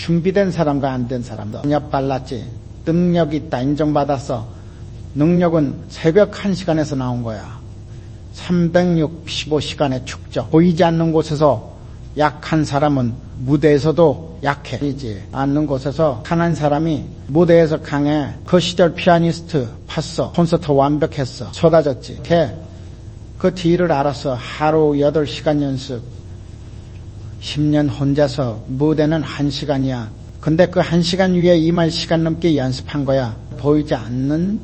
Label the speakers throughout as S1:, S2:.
S1: 준비된 사람과 안 된 사람도 능력 빨랐지. 능력이 있다 인정받았어. 능력은 새벽 1시간에서 나온 거야. 365시간의 축적. 보이지 않는 곳에서 약한 사람은 무대에서도 약해. 보이지 않는 곳에서 강한 사람이 무대에서 강해. 그 시절 피아니스트 팠어. 콘서트 완벽했어. 쏟아졌지. 그 뒤를 알았어. 하루 8시간 연습. 10년 혼자서 무대는 1시간이야. 근데 그 1시간 위에 2만 시간 넘게 연습한 거야. 보이지 않는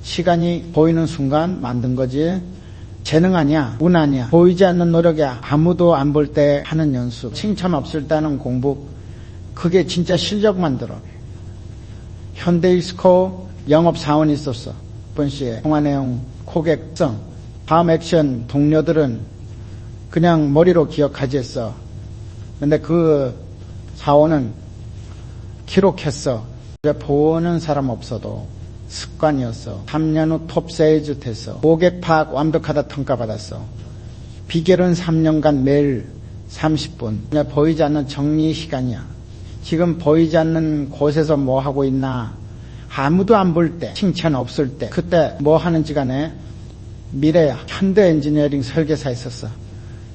S1: 시간이 보이는 순간 만든 거지. 재능 아니야. 운 아니야. 보이지 않는 노력이야. 아무도 안 볼 때 하는 연습. 칭찬 없을 때 하는 공부. 그게 진짜 실력 만들어. 현대디스코 영업사원이 있었어. 번씨에 통화내용, 고객성. 다음 액션 동료들은 그냥 머리로 기억하지 했어. 근데 그 사원은 기록했어. 보는 사람 없어도 습관이었어. 3년 후 톱세일즈 됐어. 고객 파악 완벽하다 평가받았어. 비결은 3년간 매일 30분. 보이지 않는 정리 시간이야. 지금 보이지 않는 곳에서 뭐 하고 있나. 아무도 안 볼 때, 칭찬 없을 때, 그때 뭐 하는지 간에 미래야. 현대 엔지니어링 설계사 있었어.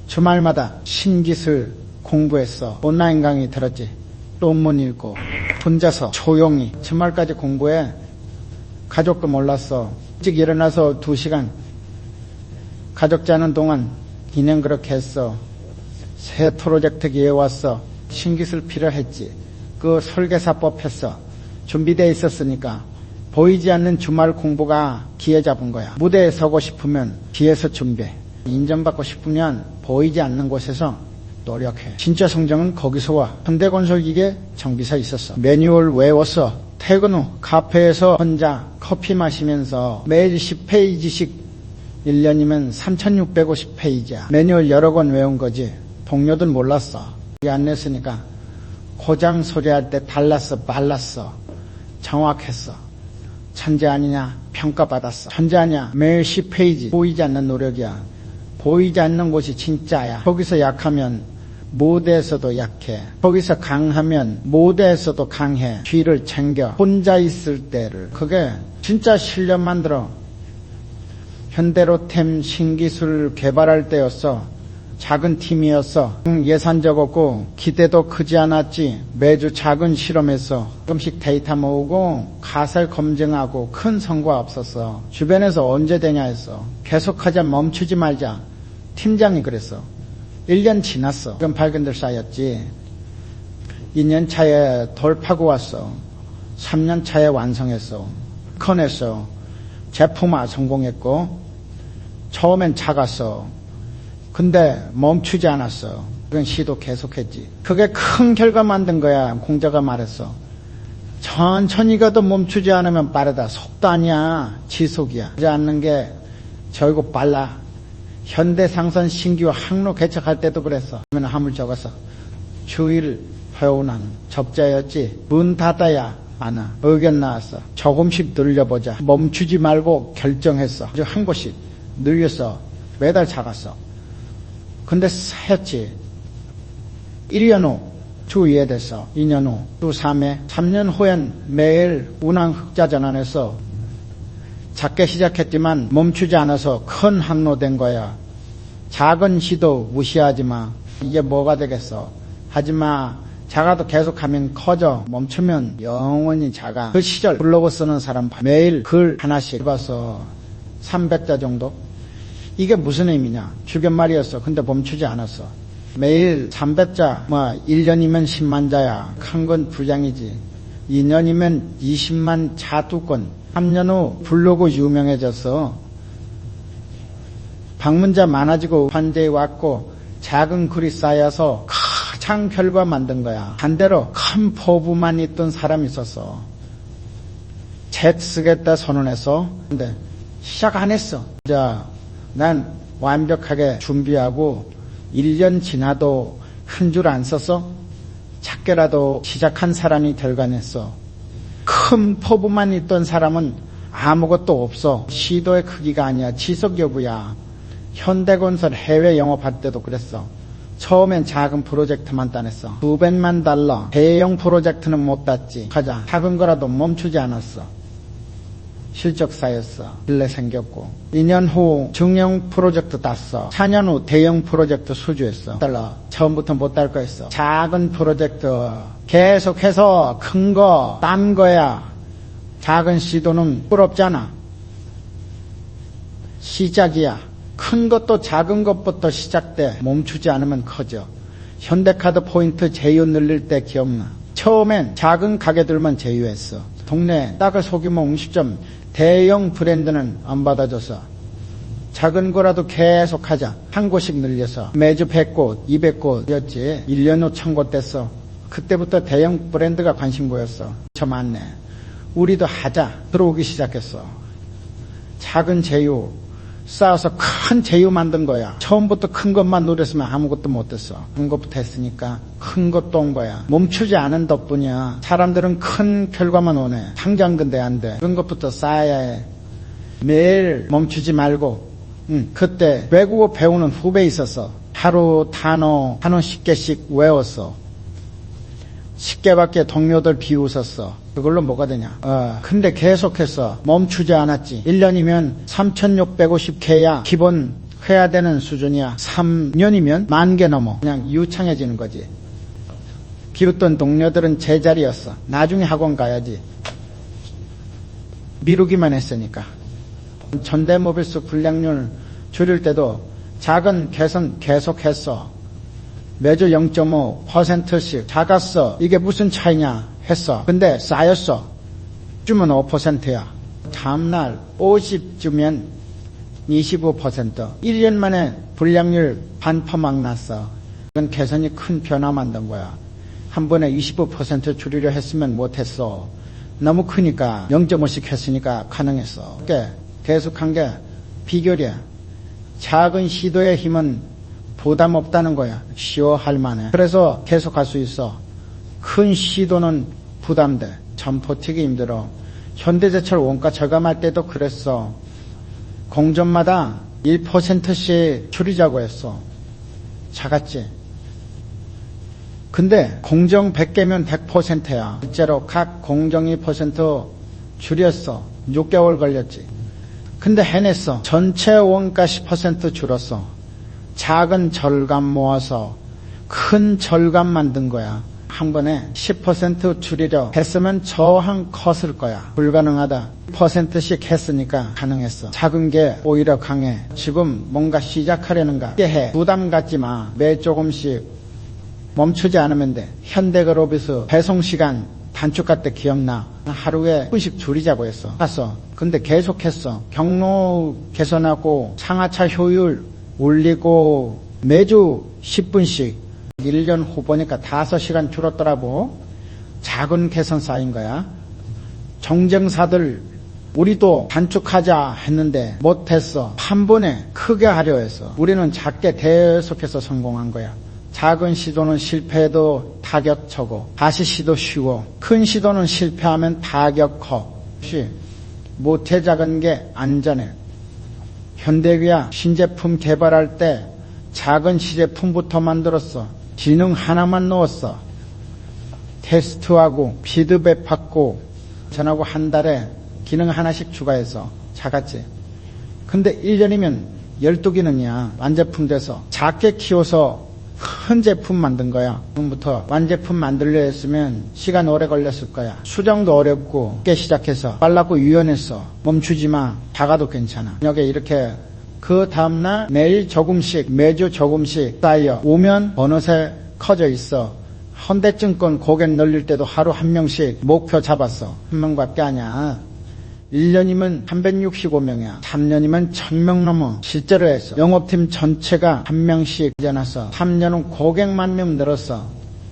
S1: 주말마다 신기술 공부했어. 온라인 강의 들었지. 논문 읽고 혼자서 조용히 주말까지 공부해. 가족도 몰랐어. 일찍 일어나서 2시간 가족 자는 동안 그냥 그렇게 했어. 새 프로젝트 기회왔어. 신기술 필요했지. 그 설계사법 했어. 준비되어 있었으니까. 보이지 않는 주말 공부가 기회 잡은 거야. 무대에 서고 싶으면 뒤에서 준비해. 인정받고 싶으면 보이지 않는 곳에서 노력해. 진짜 성장은 거기서 와. 현대건설기계 정비사 있었어. 매뉴얼 외웠어. 퇴근 후 카페에서 혼자 커피 마시면서 매일 10페이지씩 1년이면 3650페이지야. 매뉴얼 여러 권 외운 거지. 동료들 몰랐어. 안 냈으니까 고장 소리할 때 달랐어 빨랐어. 정확했어. 천재 아니냐 평가받았어. 천재 아니야. 매일 10페이지. 보이지 않는 노력이야. 보이지 않는 곳이 진짜야. 거기서 약하면 무대에서도 약해. 거기서 강하면 무대에서도 강해. 뒤를 챙겨. 혼자 있을 때를. 그게 진짜 실력 만들어. 현대로템 신기술 개발할 때였어. 작은 팀이었어. 예산 적었고 기대도 크지 않았지. 매주 작은 실험했어. 조금씩 데이터 모으고 가설 검증하고 큰 성과 없었어. 주변에서 언제 되냐 했어. 계속하자 멈추지 말자. 팀장이 그랬어. 1년 지났어. 그럼 발견들 쌓였지. 2년 차에 돌파구 왔어. 3년 차에 완성했어. 커냈어. 제품화 성공했고 처음엔 작았어. 근데 멈추지 않았어. 그건 시도 계속했지. 그게 큰 결과 만든 거야. 공자가 말했어. 천천히 가도 멈추지 않으면 빠르다. 속도 아니야. 지속이야. 그러지 않는 게 저이고 빨라. 현대상선 신규 항로 개척할 때도 그랬어. 그러면 함을 적었어. 주의를 회원하는 적자였지. 문 닫아야 안아. 의견 나왔어. 조금씩 늘려보자. 멈추지 말고 결정했어. 아주 한 곳씩 늘렸어. 매달 작았어. 근데 했지. 1년 후 주 2회 됐어. 2년 후 주 3회. 3년 후엔 매일 운항 흑자 전환했어. 작게 시작했지만 멈추지 않아서 큰 항로 된 거야. 작은 시도 무시하지 마. 이게 뭐가 되겠어. 하지마. 작아도 계속하면 커져. 멈추면 영원히 작아. 그 시절 블로그 쓰는 사람 매일 글 하나씩 읽어서 300자 정도. 이게 무슨 의미냐. 주변말이었어. 근데 멈추지 않았어. 매일 300자 1년이면 10만 자야. 큰 건 부장이지. 2년이면 20만 자 2건. 3년 후 블로그 유명해졌어. 방문자 많아지고 환대에 왔고 작은 글이 쌓여서 가장 결과 만든 거야. 반대로 큰 포부만 있던 사람이 있었어. 책 쓰겠다 선언했어. 근데 시작 안 했어. 자, 난 완벽하게 준비하고 1년 지나도 한 줄 안 썼어. 작게라도 시작한 사람이 결과냈어. 큰 포부만 있던 사람은 아무것도 없어. 시도의 크기가 아니야. 지속 여부야. 현대건설 해외 영업할 때도 그랬어. 처음엔 작은 프로젝트만 따냈어. $200만 대형 프로젝트는 못 땄지. 가자. 작은 거라도 멈추지 않았어. 실적 쌓였어. 신뢰 생겼고. 2년 후 중형 프로젝트 땄어. 4년 후 대형 프로젝트 수주했어. 처음부터 못 딸 거였어. 작은 프로젝트 계속해서 큰 거 딴 거야. 작은 시도는 부럽잖아. 시작이야. 큰 것도 작은 것부터 시작돼. 멈추지 않으면 커져. 현대카드 포인트 제휴 늘릴 때 기억나. 처음엔 작은 가게들만 제휴했어. 동네 딱을 소규모 음식점 대형 브랜드는 안 받아줘서 작은 거라도 계속 하자. 한 곳씩 늘려서 매주 100곳, 200곳이었지. 1년 후 1000곳 됐어. 그때부터 대형 브랜드가 관심 보였어. 저 많네. 우리도 하자. 들어오기 시작했어. 작은 제휴 쌓아서 큰 제휴 만든 거야. 처음부터 큰 것만 노렸으면 아무것도 못했어. 큰 것부터 했으니까 큰 것도 온 거야. 멈추지 않은 덕분이야. 사람들은 큰 결과만 원해. 당장 근데 안 돼. 그런 것부터 쌓아야 해. 매일 멈추지 말고. 그때 외국어 배우는 후배 있었어. 하루 단어 10개씩 외웠어. 10개밖에 동료들 비웃었어. 그걸로 뭐가 되냐. 근데 계속해서 멈추지 않았지. 1년이면 3650개야 기본 해야 되는 수준이야. 3년이면 10,000개 넘어. 그냥 유창해지는 거지. 비웃던 동료들은 제자리였어. 나중에 학원 가야지. 미루기만 했으니까. 전대모빌스 불량률 줄일 때도 작은 개선 계속했어. 매주 0.5%씩 작았어. 이게 무슨 차이냐 했어. 근데 쌓였어. 주면 5%야. 다음날 50 주면 25%. 1년 만에 불량률 반토막 났어. 이건 개선이 큰 변화 만든 거야. 한 번에 25% 줄이려 했으면 못했어. 너무 크니까 0.5씩 했으니까 가능했어. 계속한 게 비결이야. 작은 시도의 힘은 부담 없다는 거야. 쉬워 할 만해. 그래서 계속 할 수 있어. 큰 시도는 부담돼. 참 버티기 힘들어. 현대제철 원가 절감할 때도 그랬어. 공정마다 1%씩 줄이자고 했어. 작았지. 근데 공정 100개면 100%야. 실제로 각 공정 2% 줄였어. 6개월 걸렸지. 근데 해냈어. 전체 원가 10% 줄었어. 작은 절감 모아서 큰 절감 만든 거야. 한 번에 10% 줄이려 했으면 저항 컸을 거야. 불가능하다. 1%씩 했으니까 가능했어. 작은 게 오히려 강해. 지금 뭔가 시작하려는가 해. 부담 갖지 마. 매 조금씩 멈추지 않으면 돼. 현대그룹에서 배송시간 단축할 때 기억나. 하루에 10분씩 줄이자고 했어. 갔어. 근데 계속했어. 경로 개선하고 상하차 효율 올리고 매주 10분씩 1년 후 보니까 5시간 줄었더라고. 작은 개선 쌓인 거야. 경쟁사들 우리도 단축하자 했는데 못했어. 한 번에 크게 하려 했어. 우리는 작게 계속해서 성공한 거야. 작은 시도는 실패해도 타격 적고 다시 시도 쉬워. 큰 시도는 실패하면 타격 커. 못해 작은 게 안전해. 현대기아 신제품 개발할 때 작은 시제품부터 만들었어. 기능 하나만 넣었어. 테스트하고 피드백 받고 전하고 한 달에 기능 하나씩 추가해서 작았지. 근데 1년이면 12기능이야. 완제품 돼서 작게 키워서 큰 제품 만든 거야. 지금부터 완제품 만들려 했으면 시간 오래 걸렸을 거야. 수정도 어렵고 쉽게 시작해서 빨랐고 유연했어. 멈추지 마. 작아도 괜찮아. 여기 이렇게 그 다음날 매일 조금씩 매주 조금씩 쌓여 오면 어느새 커져 있어. 현대증권 고객 늘릴 때도 하루 한 명씩 목표 잡았어. 한 명밖에 아니야. 1년이면 365명이야. 3년이면 1000명 넘어. 실제로 했어. 영업팀 전체가 한 명씩 이겨놨어. 3년은 고객 10,000명 늘었어.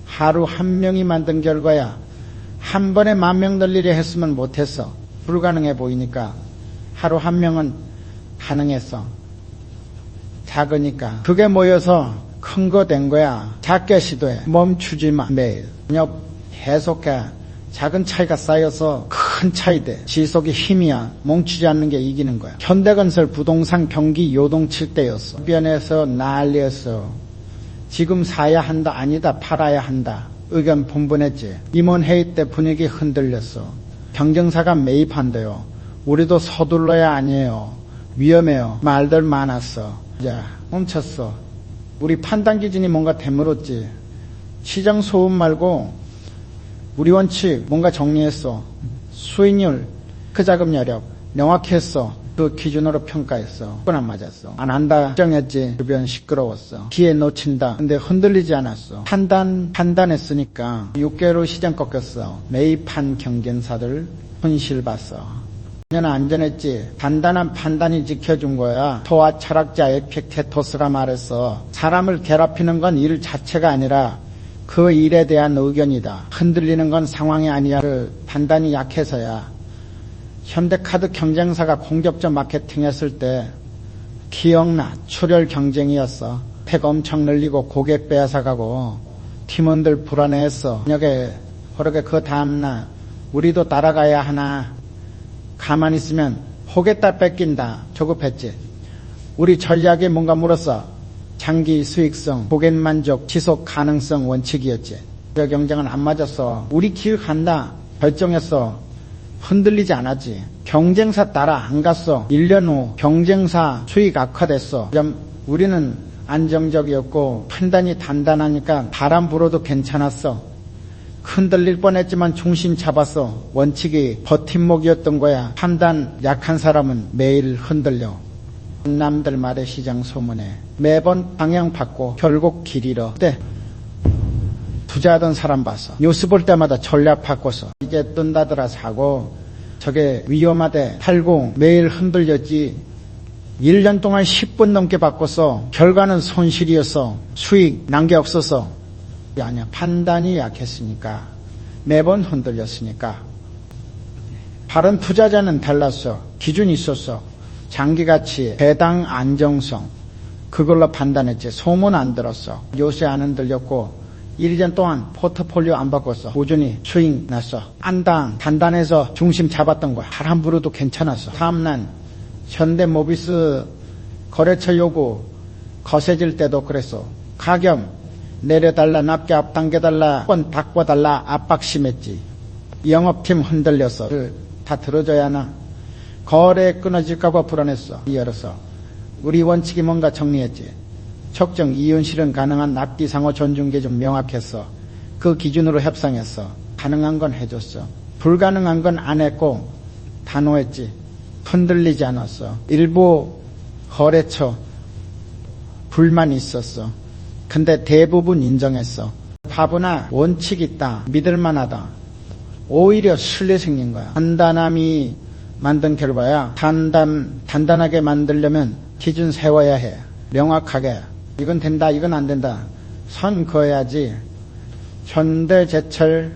S1: 하루 한 명이 만든 결과야. 한 번에 10,000명 늘리려 했으면 못했어. 불가능해 보이니까 하루 한 명은 가능했어. 작으니까. 그게 모여서 큰 거 된 거야. 작게 시도해. 멈추지 마. 매일. 계속해. 작은 차이가 쌓여서 큰 차이 돼. 지속이 힘이야. 멈추지 않는 게 이기는 거야. 현대건설 부동산 경기 요동칠 때였어. 변해서 난리였어. 지금 사야 한다, 아니다, 팔아야 한다. 의견 분분했지. 임원회의 때 분위기 흔들렸어. 경쟁사가 매입한대요. 우리도 서둘러야 아니에요. 위험해요. 말들 많았어. 자, 멈췄어. 우리 판단 기준이 뭔가 되물었지. 시장 소음 말고 우리 원칙 뭔가 정리했어. 수익률, 그 자금 여력 명확히 했어. 그 기준으로 평가했어. 그건 안 맞았어. 안 한다 정했지. 주변 시끄러웠어. 기회 놓친다. 근데 흔들리지 않았어. 판단했으니까 6개월 후 시장 꺾였어. 매입한 경쟁사들 손실 봤어. 그녀는 안전했지. 단단한 판단이 지켜준 거야. 토와 철학자 에픽테토스가 말했어. 사람을 괴롭히는 건 일 자체가 아니라 그 일에 대한 의견이다. 흔들리는 건 상황이 아니야. 그 판단이 약해서야. 현대카드 경쟁사가 공격적 마케팅 했을 때 기억나. 출혈 경쟁이었어. 팩 엄청 늘리고 고객 빼앗아가고 팀원들 불안해했어. 저녁에 그렇게 그 다음날 우리도 따라가야 하나. 가만히 있으면 호겠다 뺏긴다. 조급했지. 우리 전략에 뭔가 물었어. 장기 수익성, 고객 만족, 지속 가능성 원칙이었지. 그 경쟁은 안 맞았어. 우리 기획한다. 결정했어. 흔들리지 않았지. 경쟁사 따라 안 갔어. 1년 후 경쟁사 수익 악화됐어. 우리는 안정적이었고 판단이 단단하니까 바람 불어도 괜찮았어. 흔들릴 뻔했지만 중심 잡았어. 원칙이 버팀목이었던 거야. 판단 약한 사람은 매일 흔들려. 남들 말에 시장 소문에 매번 방향 바꿔 결국 길 잃어. 그때 투자하던 사람 봤어. 뉴스 볼 때마다 전략 바꿨어. 이제 뜬다더라 사고. 저게 위험하대. 팔고 매일 흔들렸지. 1년 동안 10분 넘게 바꿨어. 결과는 손실이었어. 수익 난 게 없었어. 아니야. 판단이 약했으니까. 매번 흔들렸으니까. 다른 투자자는 달랐어. 기준이 있었어. 장기가치, 배당 안정성. 그걸로 판단했지. 소문 안 들었어. 요새 안 흔들렸고 1년 동안 포트폴리오 안 바꿨어. 꾸준히 수익 났어. 단단해서 중심 잡았던 거야. 바람 불어도 괜찮았어. 다음날 현대모비스 거래처 요구 거세질 때도 그랬어. 가격 내려달라, 납기 앞당겨달라, 번 바꿔달라 압박 심했지. 영업팀 흔들렸어. 다 들어줘야 하나. 거래 끊어질까봐 불안했어. 열었어. 우리 원칙이 뭔가 정리했지. 촉정, 이윤 실현 가능한 납기 상호 존중 기준 명확했어. 그 기준으로 협상했어. 가능한 건 해줬어. 불가능한 건 안 했고 단호했지. 흔들리지 않았어. 일부 거래처 불만이 있었어. 근데 대부분 인정했어. 바보나 원칙 있다. 믿을만하다. 오히려 신뢰 생긴 거야. 단단함이 만든 결과야. 단단하게 만들려면 기준 세워야 해. 명확하게. 이건 된다, 이건 안 된다. 선 그어야지. 현대제철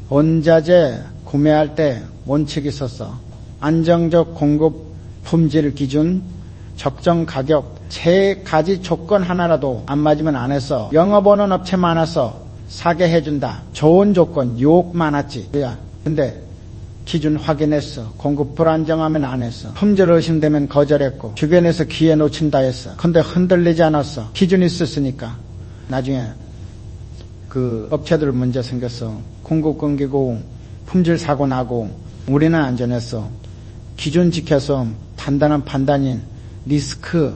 S1: 원자재 구매할 때 원칙이 있었어. 안정적 공급 품질 기준, 적정 가격, 세 가지 조건 하나라도 안 맞으면 안 했어. 영업하는 업체 많았어. 사게 해준다. 좋은 조건, 유혹 많았지. 근데 기준 확인했어. 공급 불안정하면 안 했어. 품질 의심되면 거절했고 주변에서 기회 놓친다 했어. 근데 흔들리지 않았어. 기준이 있었으니까. 나중에 그 업체들 문제 생겼어. 공급 끊기고 품질 사고 나고 우리는 안전했어. 기준 지켜서 단단한 판단인 리스크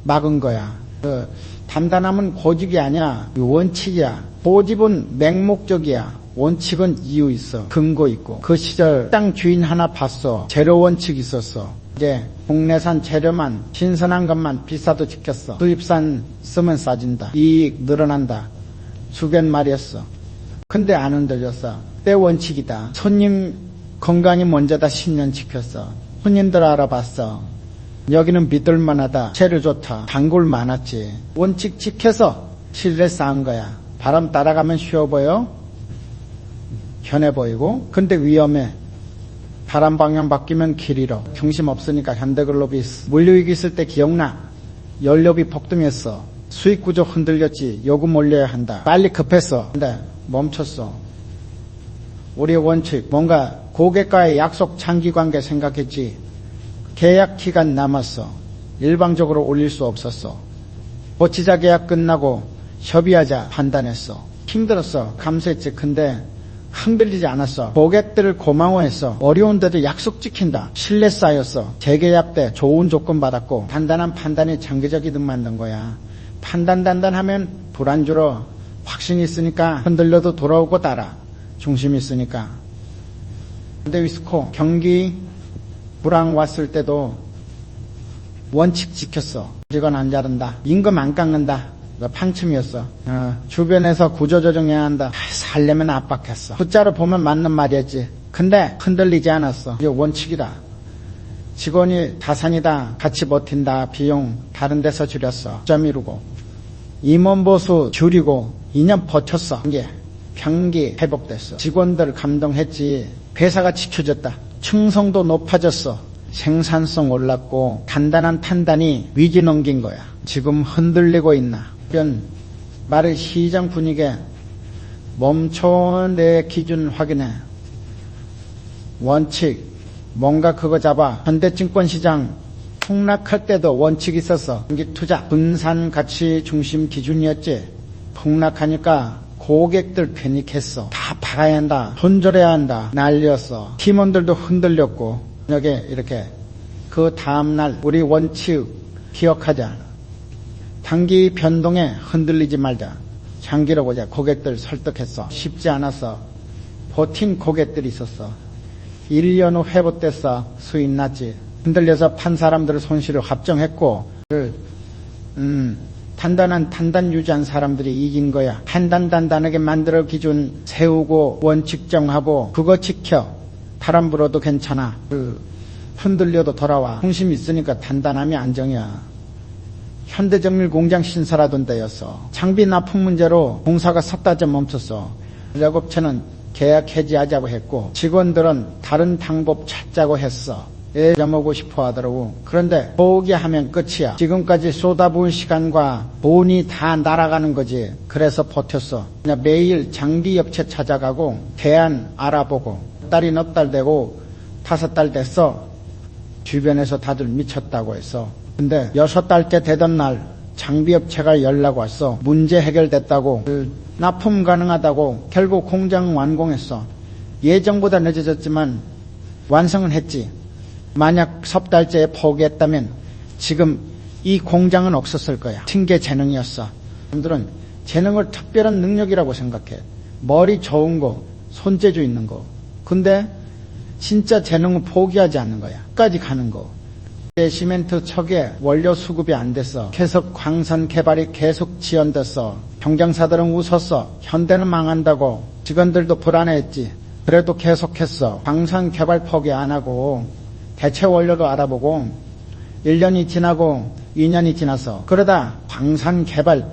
S1: 막은 거야. 단단함은 고집이 아니야. 원칙이야. 고집은 맹목적이야. 원칙은 이유 있어. 근거 있고. 그 시절 땅 주인 하나 봤어. 재료 원칙 있었어. 이제 국내산 재료만 신선한 것만 비싸도 지켰어. 수입산 쓰면 싸진다. 이익 늘어난다. 주변 말이었어. 근데 안 흔들렸어. 때 원칙이다. 손님 건강이 먼저다. 10년 지켰어. 손님들 알아봤어. 여기는 믿을만하다. 재료 좋다. 단골 많았지. 원칙 지켜서 신뢰 쌓은 거야. 바람 따라가면 쉬워 보여? 현해 보이고. 근데 위험해. 바람 방향 바뀌면 길 잃어. 중심 없으니까. 현대글로비스 물류위기 있을 때 기억나? 연료비 폭등했어. 수익구조 흔들렸지. 요금 올려야 한다. 빨리 급했어. 근데 멈췄어. 우리의 원칙 뭔가 고객과의 약속 장기관계 생각했지. 계약 기간 남았어. 일방적으로 올릴 수 없었어. 고치자 계약 끝나고 협의하자 판단했어. 힘들었어. 감수했지. 근데 흔들리지 않았어. 고객들을 고마워했어. 어려운데도 약속 지킨다. 신뢰 쌓였어. 재계약 때 좋은 조건 받았고 단단한 판단이 장기적 이득 만든 거야. 판단 단단하면 불안주로 확신이 있으니까 흔들려도 돌아오고 따라. 중심이 있으니까. 근데 위스코 경기 불황 왔을 때도 원칙 지켰어. 직원 안 자른다. 임금 안 깎는다. 방침이었어. 주변에서 구조조정해야 한다. 살려면 압박했어. 숫자로 보면 맞는 말이었지. 근데 흔들리지 않았어. 이게 원칙이다. 직원이 다산이다. 같이 버틴다. 비용 다른 데서 줄였어. 점 이루고 임원보수 줄이고 2년 버텼어. 이게 경기 회복됐어. 직원들 감동했지. 회사가 지켜졌다. 충성도 높아졌어. 생산성 올랐고 단단한 판단이 위기 넘긴 거야. 지금 흔들리고 있나? 이런 말을 시장 분위기에 멈춰 내 기준 확인해. 원칙 뭔가 그거 잡아. 현대증권시장 폭락할 때도 원칙이 있었어. 투자 분산 가치 중심 기준이었지. 폭락하니까 고객들 패닉했어. 다 박아야 한다. 손절해야 한다. 난리였어. 팀원들도 흔들렸고 여기 이렇게 그 다음날 우리 원칙 기억하자. 단기 변동에 흔들리지 말자. 장기로 보자. 고객들 설득했어. 쉽지 않았어. 버틴 고객들이 있었어. 1년 후 회복됐어. 수익 났지. 흔들려서 판 사람들을 손실을 합정했고 단단 유지한 사람들이 이긴 거야. 단단하게 만들어 기준 세우고 원칙 정하고 그거 지켜. 바람 불어도 괜찮아. 흔들려도 돌아와. 중심이 있으니까 단단함이 안정이야. 현대정밀 공장 신설하던 때였어. 장비 납품 문제로 공사가 섰다져 멈췄어. 전력업체는 계약 해지하자고 했고 직원들은 다른 방법 찾자고 했어. 잊어먹고 싶어 하더라고. 그런데 포기하면 끝이야. 지금까지 쏟아부은 시간과 돈이 다 날아가는 거지. 그래서 버텼어. 그냥 매일 장비업체 찾아가고 대안 알아보고 딸이 넉 달 되고 5달 됐어. 주변에서 다들 미쳤다고 했어. 근데 6달째 되던 날 장비업체가 연락 왔어. 문제 해결됐다고. 납품 가능하다고. 결국 공장 완공했어. 예정보다 늦어졌지만 완성은 했지. 만약 석 달째에 포기했다면 지금 이 공장은 없었을 거야. 튕계 재능이었어. 사람들은 재능을 특별한 능력이라고 생각해. 머리 좋은 거, 손재주 있는 거. 근데 진짜 재능은 포기하지 않는 거야. 끝까지 가는 거. 시멘트 척에 원료 수급이 안 됐어. 계속 광산 개발이 계속 지연됐어. 경쟁사들은 웃었어. 현대는 망한다고. 직원들도 불안해했지. 그래도 계속했어. 광산 개발 포기 안 하고 대체 원료도 알아보고 1년이 지나고 2년이 지나서 그러다 광산 개발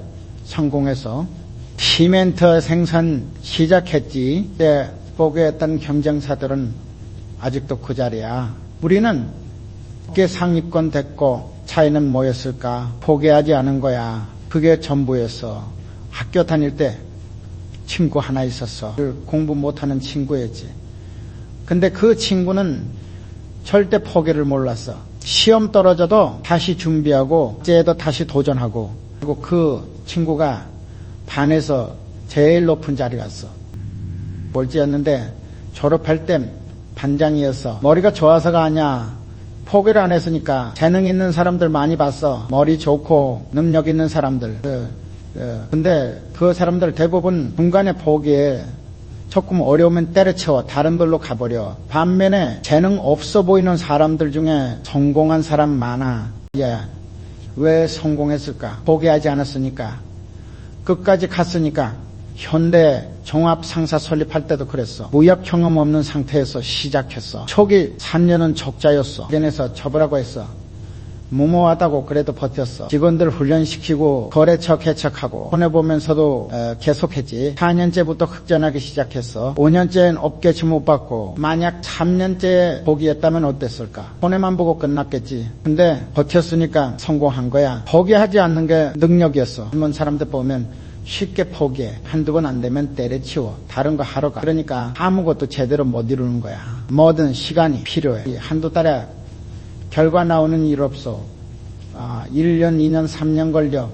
S1: 성공해서 시멘트 생산 시작했지. 그때 포기했던 경쟁사들은 아직도 그 자리야. 우리는 업계 상위권 됐고 차이는 뭐였을까? 포기하지 않은 거야. 그게 전부였어. 학교 다닐 때 친구 하나 있었어. 공부 못하는 친구였지. 근데 그 친구는 절대 포기를 몰랐어. 시험 떨어져도 다시 준비하고 어제도 다시 도전하고. 그리고 그 친구가 반에서 제일 높은 자리 갔어. 몰지였는데 졸업할 땐 반장이었어. 머리가 좋아서가 아니야. 포기를 안 했으니까. 재능 있는 사람들 많이 봤어. 머리 좋고 능력 있는 사람들. 근데 그 사람들 대부분 중간에 포기해. 조금 어려우면 때려치워 다른 걸로 가버려. 반면에 재능 없어 보이는 사람들 중에 성공한 사람 많아. 왜 성공했을까? 포기하지 않았으니까. 끝까지 갔으니까. 현대 종합상사 설립할 때도 그랬어. 무역 경험 없는 상태에서 시작했어. 초기 3년은 적자였어. 그래서 접으라고 했어. 무모하다고 그래도 버텼어. 직원들 훈련시키고 거래처 개척하고 손해보면서도 계속했지. 4년째부터 흑전하기 시작했어. 5년째는 업계 주목받고. 만약 3년째 포기했다면 어땠을까? 손해만 보고 끝났겠지. 근데 버텼으니까 성공한 거야. 포기하지 않는 게 능력이었어. 젊은 사람들 보면 쉽게 포기해. 한두 번 안 되면 때려치워. 다른 거 하러 가. 그러니까 아무것도 제대로 못 이루는 거야. 뭐든 시간이 필요해. 한두 달에 결과 나오는 일 없어. 1년, 2년, 3년 걸려.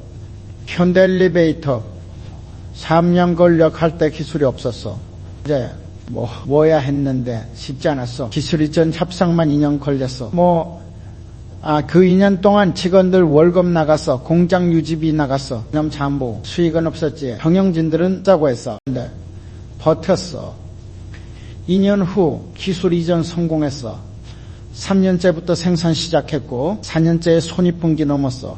S1: 현대 엘리베이터 3년 걸역할 때 기술이 없었어. 이제 뭐야 했는데 쉽지 않았어. 기술 이전 협상만 2년 걸렸어. 그 2년 동안 직원들 월급 나갔어. 공장 유지비 나갔어. 그럼 잠보 수익은 없었지. 경영진들은 짜고 했어. 근데 버텼어. 2년 후 기술 이전 성공했어. 3년째부터 생산 시작했고 4년째에 손익분기 넘었어.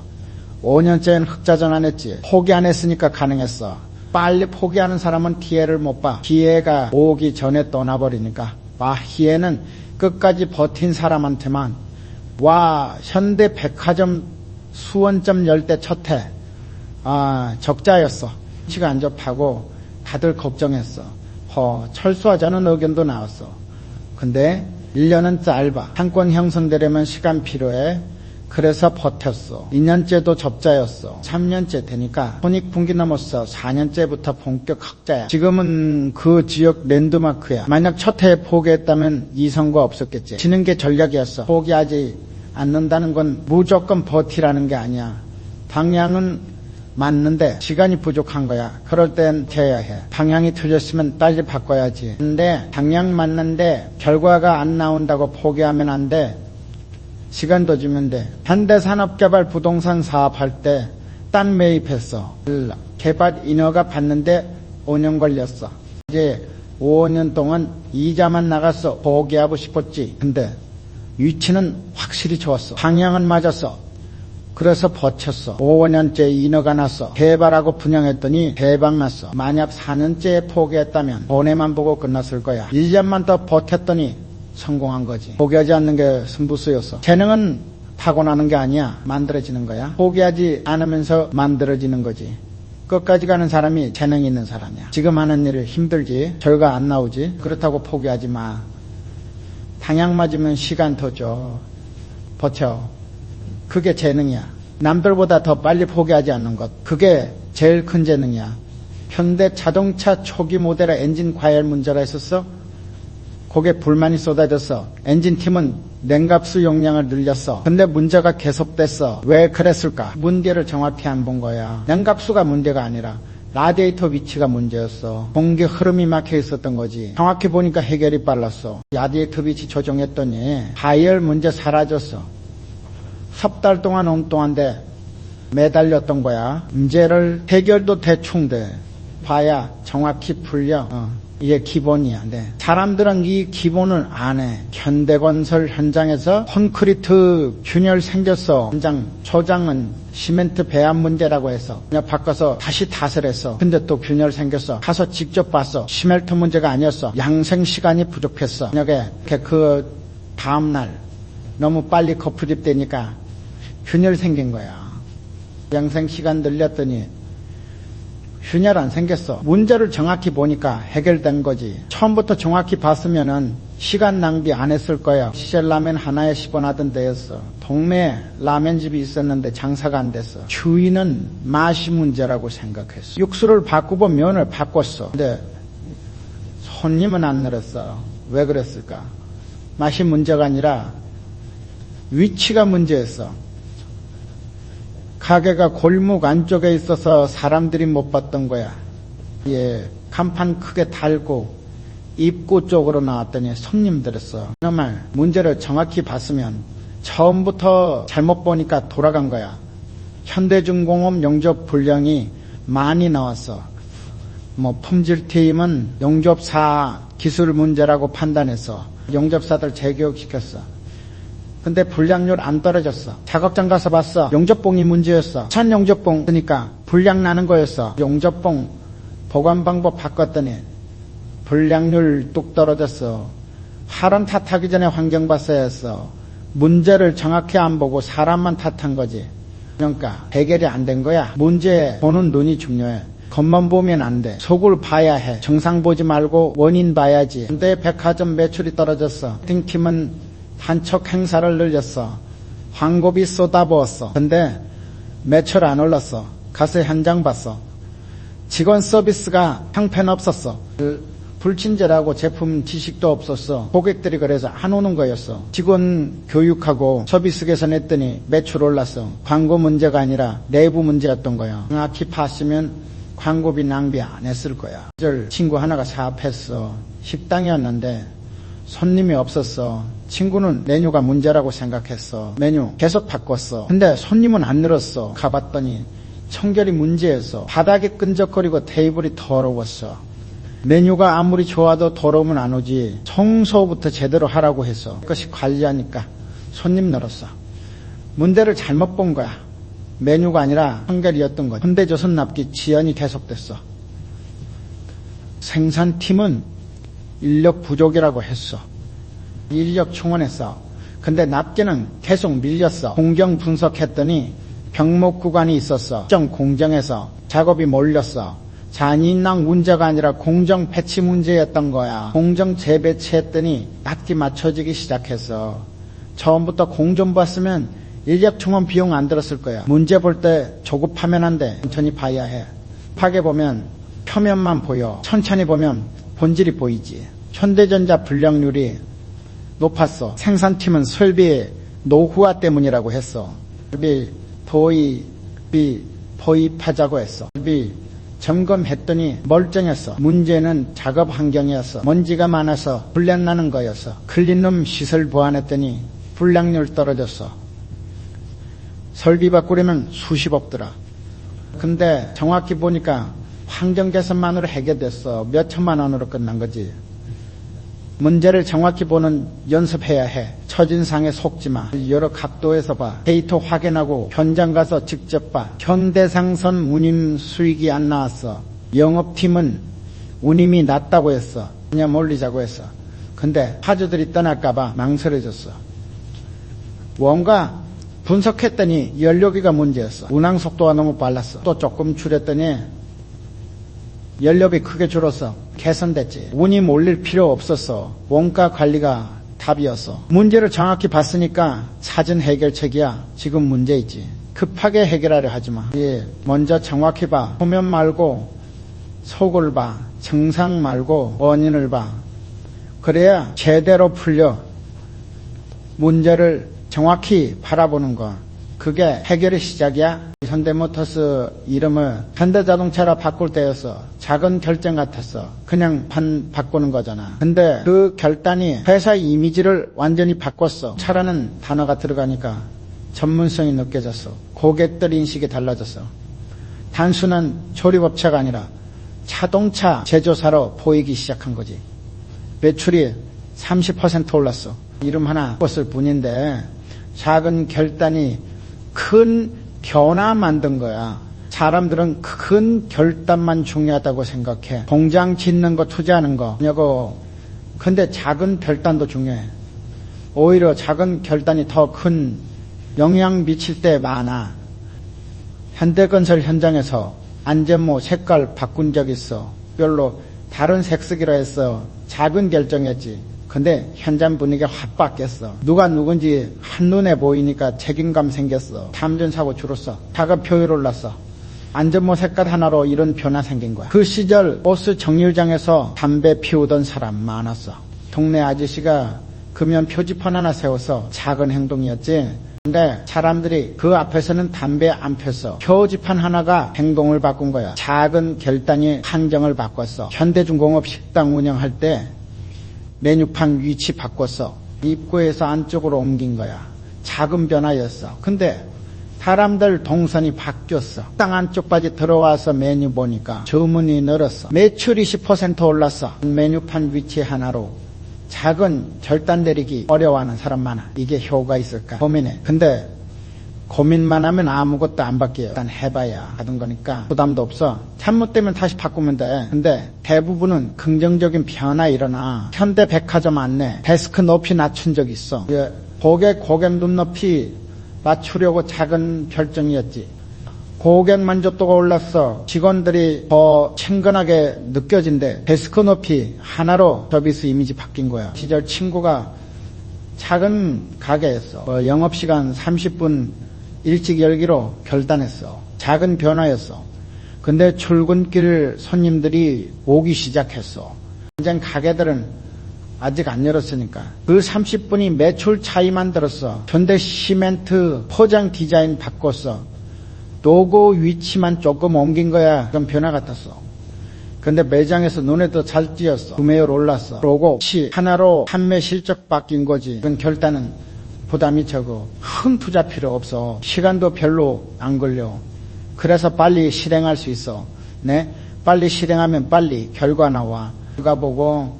S1: 5년째는 흑자전 안 했지. 포기 안 했으니까 가능했어. 빨리 포기하는 사람은 기회를 못 봐. 기회가 오기 전에 떠나버리니까. 기회는 끝까지 버틴 사람한테만. 현대 백화점 수원점 열 때 첫 해 적자였어. 치가 안 접하고 다들 걱정했어. 철수하자는 의견도 나왔어. 근데 1년은 짧아. 상권 형성되려면 시간 필요해. 그래서 버텼어. 2년째도 접자였어. 3년째 되니까 손익분기 넘었어. 4년째부터 본격 흑자야. 지금은 그 지역 랜드마크야. 만약 첫 해에 포기했다면 이 선거 없었겠지. 지는 게 전략이었어. 포기하지 않는다는 건 무조건 버티라는 게 아니야. 방향은 맞는데 시간이 부족한 거야. 그럴 땐 돼야 해. 방향이 틀렸으면 빨리 바꿔야지. 근데 방향 맞는데 결과가 안 나온다고 포기하면 안 돼. 시간 더 주면 돼. 현대산업개발 부동산 사업할 때 땅 매입했어. 개발 인허가 받는데 5년 걸렸어. 이제 5년 동안 이자만 나갔어. 포기하고 싶었지. 근데 위치는 확실히 좋았어. 방향은 맞았어. 그래서 버텼어. 5년째 인허가 났어. 개발하고 분양했더니 대박 났어. 만약 4년째에 포기했다면 돈에만 보고 끝났을 거야. 1년만 더 버텼더니 성공한 거지. 포기하지 않는 게 승부수였어. 재능은 타고나는 게 아니야. 만들어지는 거야. 포기하지 않으면서 만들어지는 거지. 끝까지 가는 사람이 재능이 있는 사람이야. 지금 하는 일을 힘들지. 결과 안 나오지. 그렇다고 포기하지 마. 방향 맞으면 시간 더 줘. 버텨. 그게 재능이야. 남들보다 더 빨리 포기하지 않는 것. 그게 제일 큰 재능이야. 현대 자동차 초기 모델의 엔진 과열 문제가 있었어. 거기에 불만이 쏟아졌어. 엔진팀은 냉각수 용량을 늘렸어. 근데 문제가 계속됐어. 왜 그랬을까? 문제를 정확히 안 본 거야. 냉각수가 문제가 아니라 라디에이터 위치가 문제였어. 공기 흐름이 막혀 있었던 거지. 정확히 보니까 해결이 빨랐어. 라디에이터 위치 조정했더니 하열 문제 사라졌어. 석 달 동안 엉뚱한데 매달렸던 거야. 문제를 해결도 대충 돼. 봐야 정확히 풀려. 이게 기본이야. 네. 사람들은 이 기본을 안 해. 현대건설 현장에서 콘크리트 균열 생겼어. 현장 초장은 시멘트 배합 문제라고 해서 그냥 바꿔서 다시 탓을 했어. 근데 또 균열 생겼어. 가서 직접 봤어. 시멘트 문제가 아니었어. 양생 시간이 부족했어. 만약에 그 다음날 너무 빨리 커플입 되니까 균열 생긴 거야. 양생 시간 늘렸더니 균열 안 생겼어. 문제를 정확히 보니까 해결된 거지. 처음부터 정확히 봤으면은 시간 낭비 안 했을 거야. 시절라면 하나에 10원 하던 데였어. 동네에 라면집이 있었는데 장사가 안 됐어. 주인은 맛이 문제라고 생각했어. 육수를 바꾸고 면을 바꿨어. 근데 손님은 안 늘었어. 왜 그랬을까? 맛이 문제가 아니라 위치가 문제였어. 가게가 골목 안쪽에 있어서 사람들이 못 봤던 거야. 간판 크게 달고 입구 쪽으로 나왔더니 손님들었어. 정말 문제를 정확히 봤으면 처음부터 잘못 보니까 돌아간 거야. 현대중공업 용접 불량이 많이 나왔어. 품질팀은 용접사 기술 문제라고 판단해서 용접사들 재교육시켰어. 근데 불량률 안 떨어졌어. 작업장 가서 봤어. 용접봉이 문제였어. 찬 용접봉 그러니까 불량 나는 거였어. 용접봉 보관 방법 바꿨더니 불량률 뚝 떨어졌어. 사람 탓하기 전에 환경 봤어야 했어. 문제를 정확히 안 보고 사람만 탓한 거지. 그러니까 해결이 안 된 거야. 문제 보는 눈이 중요해. 겉만 보면 안 돼. 속을 봐야 해. 정상 보지 말고 원인 봐야지. 근데 백화점 매출이 떨어졌어. 팀은 한척 행사를 늘렸어. 광고비 쏟아부었어. 근데 매출 안 올랐어. 가서 현장 봤어. 직원 서비스가 형편없었어. 불친절하고 제품 지식도 없었어. 고객들이 그래서 안 오는 거였어. 직원 교육하고 서비스 개선했더니 매출 올랐어. 광고 문제가 아니라 내부 문제였던 거야. 정확히 봤으면 광고비 낭비 안 했을 거야. 친구 하나가 사업했어. 식당이었는데 손님이 없었어. 친구는 메뉴가 문제라고 생각했어. 메뉴 계속 바꿨어. 근데 손님은 안 늘었어. 가봤더니 청결이 문제였어. 바닥이 끈적거리고 테이블이 더러웠어. 메뉴가 아무리 좋아도 더러우면 안 오지. 청소부터 제대로 하라고 해서 그것이 관리하니까 손님 늘었어. 문제를 잘못 본 거야. 메뉴가 아니라 청결이었던 거야. 현대조선 납기 지연이 계속됐어. 생산팀은 인력 부족이라고 했어. 인력 충원했어. 근데 납기는 계속 밀렸어. 공정 분석했더니 병목 구간이 있었어. 특정 공정에서 작업이 몰렸어. 잔인낭 문제가 아니라 공정 배치 문제였던 거야. 공정 재배치했더니 납기 맞춰지기 시작했어. 처음부터 공정 봤으면 인력 충원 비용 안 들었을 거야. 문제 볼 때 조급하면 안 돼. 천천히 봐야 해. 급하게 보면 표면만 보여. 천천히 보면 본질이 보이지. 현대전자 불량률이 높았어. 생산팀은 설비 노후화 때문이라고 했어. 설비 도입하자고 했어. 설비 점검했더니 멀쩡했어. 문제는 작업 환경이었어. 먼지가 많아서 불량 나는 거였어. 클린룸 시설 보완했더니 불량률 떨어졌어. 설비 바꾸려면 수십억 들어. 근데 정확히 보니까 환경 개선만으로 해결됐어. 몇 천만 원으로 끝난 거지. 문제를 정확히 보는 연습해야 해. 첫인상에 속지 마. 여러 각도에서 봐. 데이터 확인하고 현장 가서 직접 봐. 현대상선 운임 수익이 안 나왔어. 영업팀은 운임이 낮다고 했어. 그냥 올리자고 했어. 근데 파주들이 떠날까 봐 망설여졌어. 뭔가 분석했더니 연료비가 문제였어. 운항 속도가 너무 빨랐어. 또 조금 줄였더니 연료비 크게 줄었어. 개선됐지. 운임 올릴 필요 없었어. 원가 관리가 답이었어. 문제를 정확히 봤으니까 사전 해결책이야. 지금 문제 있지. 급하게 해결하려 하지 마. 먼저 정확히 봐. 표면 말고 속을 봐. 증상 말고 원인을 봐. 그래야 제대로 풀려. 문제를 정확히 바라보는 거. 그게 해결의 시작이야. 현대모터스 이름을 현대자동차라 바꿀 때였어. 작은 결정 같았어. 그냥 바꾸는 거잖아. 근데 그 결단이 회사 이미지를 완전히 바꿨어. 차라는 단어가 들어가니까 전문성이 느껴졌어. 고객들 인식이 달라졌어. 단순한 조립업체가 아니라 자동차 제조사로 보이기 시작한 거지. 매출이 30% 올랐어. 이름 하나 바꿨을 뿐인데 작은 결단이 큰 변화 만든 거야. 사람들은 큰 결단만 중요하다고 생각해. 공장 짓는 거 투자하는 거 냐고. 근데 작은 결단도 중요해. 오히려 작은 결단이 더 큰 영향 미칠 때 많아. 현대건설 현장에서 안전모 색깔 바꾼 적 있어. 별로 다른 색 쓰기로 했어. 작은 결정이었지. 근데 현장 분위기가 확 바뀌었어. 누가 누군지 한눈에 보이니까 책임감 생겼어. 탐전사고 줄었어. 작업 효율 올랐어. 안전모 색깔 하나로 이런 변화 생긴 거야. 그 시절 버스 정류장에서 담배 피우던 사람 많았어. 동네 아저씨가 금연 표지판 하나 세워서 작은 행동이었지. 근데 사람들이 그 앞에서는 담배 안 폈어. 표지판 하나가 행동을 바꾼 거야. 작은 결단이 환경을 바꿨어. 현대중공업 식당 운영할 때 메뉴판 위치 바꿨어. 입구에서 안쪽으로 옮긴 거야. 작은 변화였어. 근데 사람들 동선이 바뀌었어. 식당 안쪽까지 들어와서 메뉴 보니까 주문이 늘었어. 매출이 10% 올랐어. 메뉴판 위치 하나로. 작은 결단 내리기 어려워하는 사람 많아. 이게 효과 있을까 고민해. 근데 고민만 하면 아무것도 안 바뀌어요. 일단 해봐야 하던 거니까 부담도 없어. 잘못되면 다시 바꾸면 돼. 근데 대부분은 긍정적인 변화 일어나. 현대백화점 안내 데스크 높이 낮춘 적 있어. 고객 눈높이 맞추려고 작은 결정이었지. 고객 만족도가 올랐어. 직원들이 더 친근하게 느껴진대. 데스크 높이 하나로 서비스 이미지 바뀐 거야. 시절 친구가 작은 가게였어. 영업시간 30분 일찍 열기로 결단했어. 작은 변화였어. 근데 출근길 손님들이 오기 시작했어. 현장 가게들은 아직 안 열었으니까. 그 30분이 매출 차이 만들었어. 현대 시멘트 포장 디자인 바꿨어. 로고 위치만 조금 옮긴 거야. 그럼 변화 같았어. 근데 매장에서 눈에 더 잘 띄었어. 구매율 올랐어. 로고 시 하나로 판매 실적 바뀐 거지. 그건 결단은 부담이 적어. 큰 투자 필요 없어. 시간도 별로 안 걸려. 그래서 빨리 실행할 수 있어. 네? 빨리 실행하면 빨리 결과 나와. 결과 보고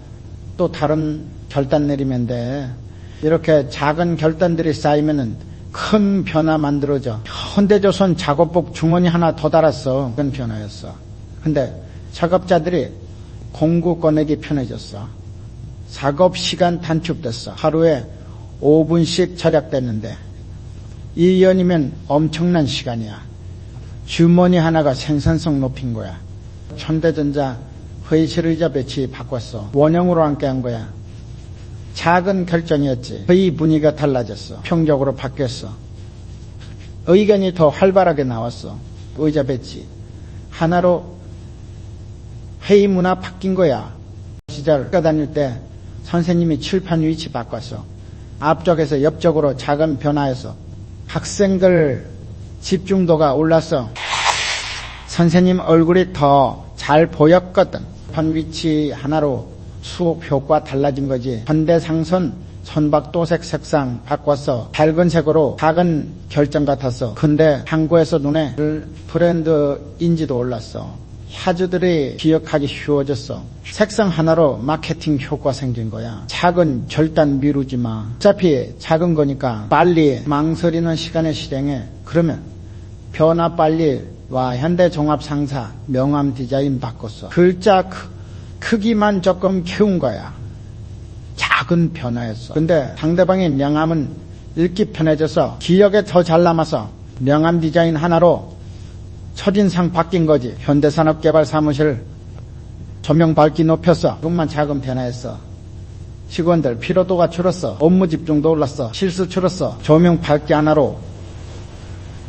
S1: 또 다른 결단 내리면 돼. 이렇게 작은 결단들이 쌓이면은 큰 변화 만들어져. 현대조선 작업복 중원이 하나 더 달았어. 그건 변화였어. 근데 작업자들이 공구 꺼내기 편해졌어. 작업 시간 단축됐어. 하루에 5분씩 절약됐는데 1년이면 엄청난 시간이야. 주머니 하나가 생산성 높인 거야. 현대전자 회의실 의자 배치 바꿨어. 원형으로 앉게 한 거야. 작은 결정이었지. 회의 분위기가 달라졌어. 평적으로 바뀌었어. 의견이 더 활발하게 나왔어. 의자 배치 하나로 회의 문화 바뀐 거야. 시절 학교 다닐 때 선생님이 칠판 위치 바꿨어. 앞쪽에서 옆쪽으로 작은 변화해서 학생들 집중도가 올랐어. 선생님 얼굴이 더 잘 보였거든. 판 위치 하나로 수업 효과 달라진 거지. 현대상선 선박도색 색상 바꿨어. 밝은 색으로 작은 결정 같았어. 근데 한국에서 눈에 브랜드 인지도 올랐어. 하주들이 기억하기 쉬워졌어. 색상 하나로 마케팅 효과 생긴 거야. 작은 결단 미루지 마. 어차피 작은 거니까 빨리 망설이는 시간에 실행해. 그러면 변화 빨리 와. 현대종합상사 명암 디자인 바꿨어. 글자 크기만 조금 키운 거야. 작은 변화였어. 근데 상대방의 명암은 읽기 편해져서 기억에 더 잘 남아서 명암 디자인 하나로 첫인상 바뀐 거지. 현대산업개발사무실 조명 밝기 높였어. 그것만 작은 변화했어. 직원들 피로도가 줄었어. 업무 집중도 올랐어. 실수 줄었어. 조명 밝기 하나로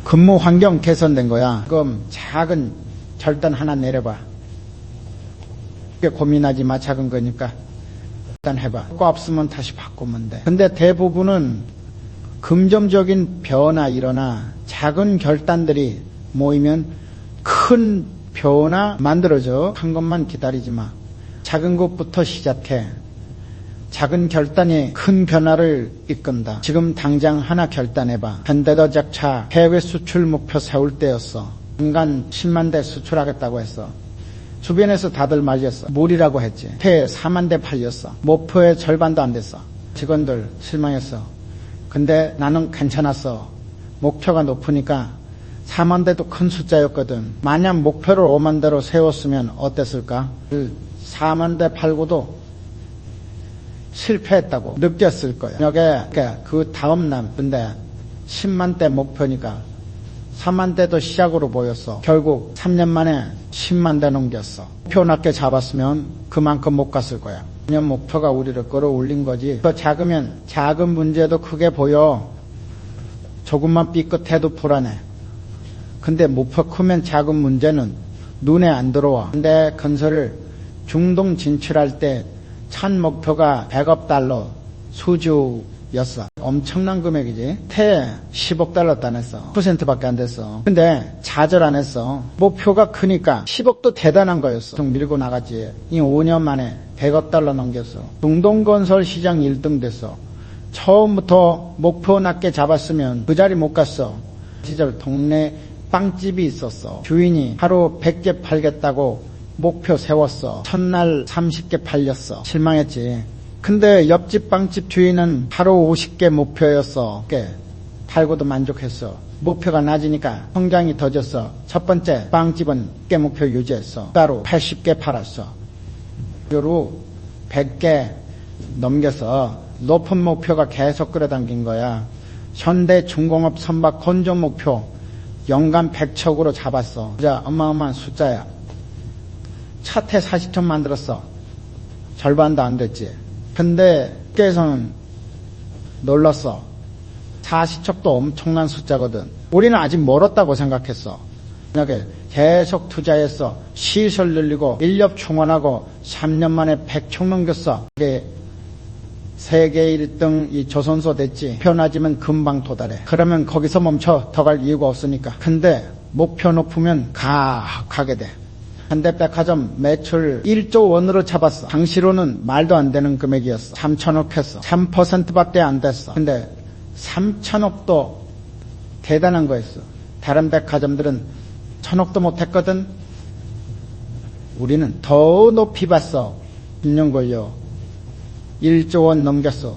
S1: 근무 환경 개선된 거야. 그럼 작은 결단 하나 내려봐. 고민하지 마. 작은 거니까 일단 해봐. 효과 없으면 다시 바꾸면 돼. 근데 대부분은 긍정적인 변화 일어나. 작은 결단들이 모이면 큰 변화 만들어져. 큰 것만 기다리지 마. 작은 것부터 시작해. 작은 결단이 큰 변화를 이끈다. 지금 당장 하나 결단해봐. 현대도작차 해외 수출 목표 세울 때였어. 인간 10만 대 수출하겠다고 했어. 주변에서 다들 말렸어. 무리라고 했지. 해 4만 대 팔렸어. 목표의 절반도 안 됐어. 직원들 실망했어. 근데 나는 괜찮았어. 목표가 높으니까 4만 대도 큰 숫자였거든. 만약 목표를 5만 대로 세웠으면 어땠을까? 4만 대 팔고도 실패했다고 느꼈을 거야. 그 다음 날 근데 10만 대 목표니까 3만 대도 시작으로 보였어. 결국 3년 만에 10만 대 넘겼어. 목표 낮게 잡았으면 그만큼 못 갔을 거야. 그냥 목표가 우리를 끌어올린 거지. 더 작으면 작은 문제도 크게 보여. 조금만 삐끗해도 불안해. 근데 목표 크면 작은 문제는 눈에 안 들어와. 근데 건설을 중동 진출할 때 첫 목표가 100억 달러 수주였어. 엄청난 금액이지. 태 10억 달러 따냈어. 10%밖에 안 됐어. 근데 좌절 안 했어. 목표가 크니까 10억도 대단한 거였어. 좀 밀고 나갔지. 이 5년 만에 100억 달러 넘겼어. 중동 건설 시장 1등 됐어. 처음부터 목표 낮게 잡았으면 그 자리 못 갔어. 시절 동네 빵집이 있었어. 주인이 하루 100개 팔겠다고 목표 세웠어. 첫날 30개 팔렸어. 실망했지. 근데 옆집 빵집 주인은 하루 50개 목표였어. 팔고도 만족했어. 목표가 낮으니까 성장이 더졌어. 첫 번째 빵집은 100개 목표 유지했어. 따로 80개 팔았어. 그리고 100개 넘겨서 높은 목표가 계속 끌어당긴 거야. 현대 중공업 선박 건조 목표 연간 100척으로 잡았어. 진짜 어마어마한 숫자야. 첫 해 40척 만들었어. 절반도 안 됐지. 근데 국회에서는 놀랐어. 40척도 엄청난 숫자거든. 우리는 아직 멀었다고 생각했어. 이렇게 계속 투자했어. 시설 늘리고 인력 충원하고 3년 만에 100척 넘겼어. 이게 세계 1등 이 조선소 됐지. 표 낮으면 금방 도달해. 그러면 거기서 멈춰. 더 갈 이유가 없으니까. 근데 목표 높으면 가게 돼. 현대백화점 매출 1조 원으로 잡았어. 당시로는 말도 안 되는 금액이었어. 3천억 했어. 3%밖에 안 됐어. 근데 3천억도 대단한 거였어. 다른 백화점들은 1,000억도 못했거든. 우리는 더 높이 봤어. 1년 걸려 1조 원 넘겼어.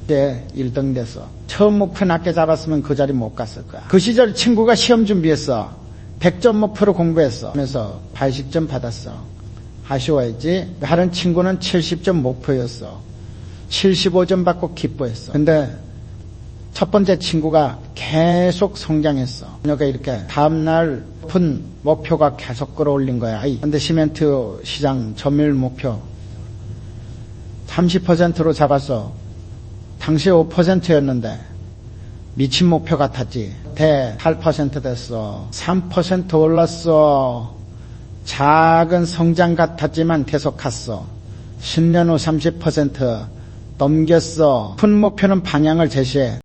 S1: 그때 1등 됐어. 처음 목표 낮게 잡았으면 그 자리 못 갔을 거야. 그 시절 친구가 시험 준비했어. 100점 목표로 공부했어. 그래서 80점 받았어. 아쉬워했지. 다른 친구는 70점 목표였어. 75점 받고 기뻐했어. 근데 첫 번째 친구가 계속 성장했어. 그러니까 이렇게 다음날 높은 목표가 계속 끌어올린 거야. 근데 시멘트 시장 점유율 목표 30%로 잡았어. 당시 5%였는데 미친 목표 같았지. 8% 됐어. 3% 올랐어. 작은 성장 같았지만 계속 갔어. 10년 후 30% 넘겼어. 큰 목표는 방향을 제시해.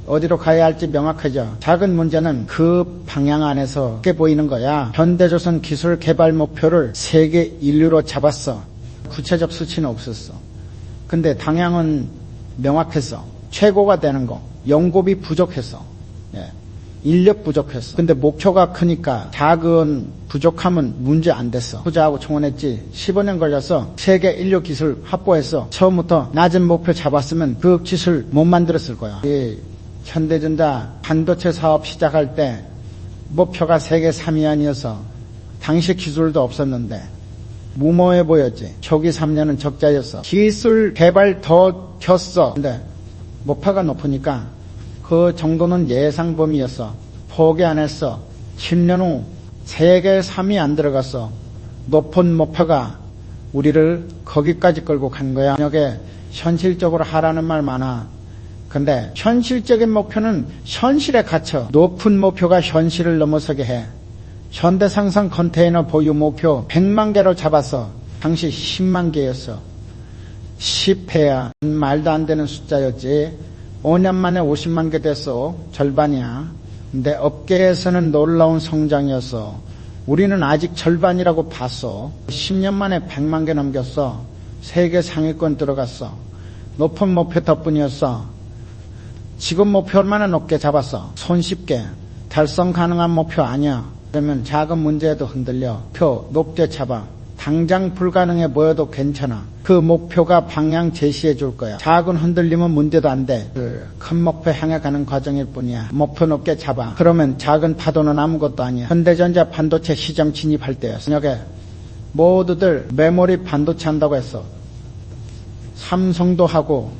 S1: 어디로 가야 할지 명확하죠. 작은 문제는 그 방향 안에서 크게 보이는 거야. 현대조선 기술 개발 목표를 세계 인류로 잡았어. 구체적 수치는 없었어. 근데 방향은 명확했어. 최고가 되는 거. 연고비 부족했어. 인력 부족했어. 근데 목표가 크니까 작은 부족함은 문제 안 됐어. 투자하고 청원했지. 15년 걸려서 세계 인력 기술 확보했어. 처음부터 낮은 목표 잡았으면 그 기술 못 만들었을 거야. 현대전자 반도체 사업 시작할 때 목표가 세계 3위 아니어서 당시 기술도 없었는데 무모해 보였지. 초기 3년은 적자였어. 기술 개발 더 켰어. 근데 목표가 높으니까 그 정도는 예상 범위였어. 포기 안 했어. 10년 후 세계 3위 안 들어갔어. 높은 목표가 우리를 거기까지 끌고 간 거야. 저녁에 현실적으로 하라는 말 많아. 근데 현실적인 목표는 현실에 갇혀. 높은 목표가 현실을 넘어서게 해. 현대상선 컨테이너 보유 목표 100만 개로 잡았어. 당시 10만 개였어. 10회야. 말도 안 되는 숫자였지. 5년 만에 50만 개 됐어. 절반이야. 근데 업계에서는 놀라운 성장이었어. 우리는 아직 절반이라고 봤어. 10년 만에 100만 개 넘겼어. 세계 상위권 들어갔어. 높은 목표 덕분이었어. 지금 목표 얼마나 높게 잡았어. 손쉽게. 달성 가능한 목표 아니야. 그러면 작은 문제에도 흔들려. 목표 높게 잡아. 당장 불가능해 보여도 괜찮아. 그 목표가 방향 제시해 줄 거야. 작은 흔들림은 문제도 안 돼. 큰 목표 향해 가는 과정일 뿐이야. 목표 높게 잡아. 그러면 작은 파도는 아무것도 아니야. 현대전자 반도체 시장 진입할 때였어. 저녁에 모두들 메모리 반도체 한다고 했어. 삼성도 하고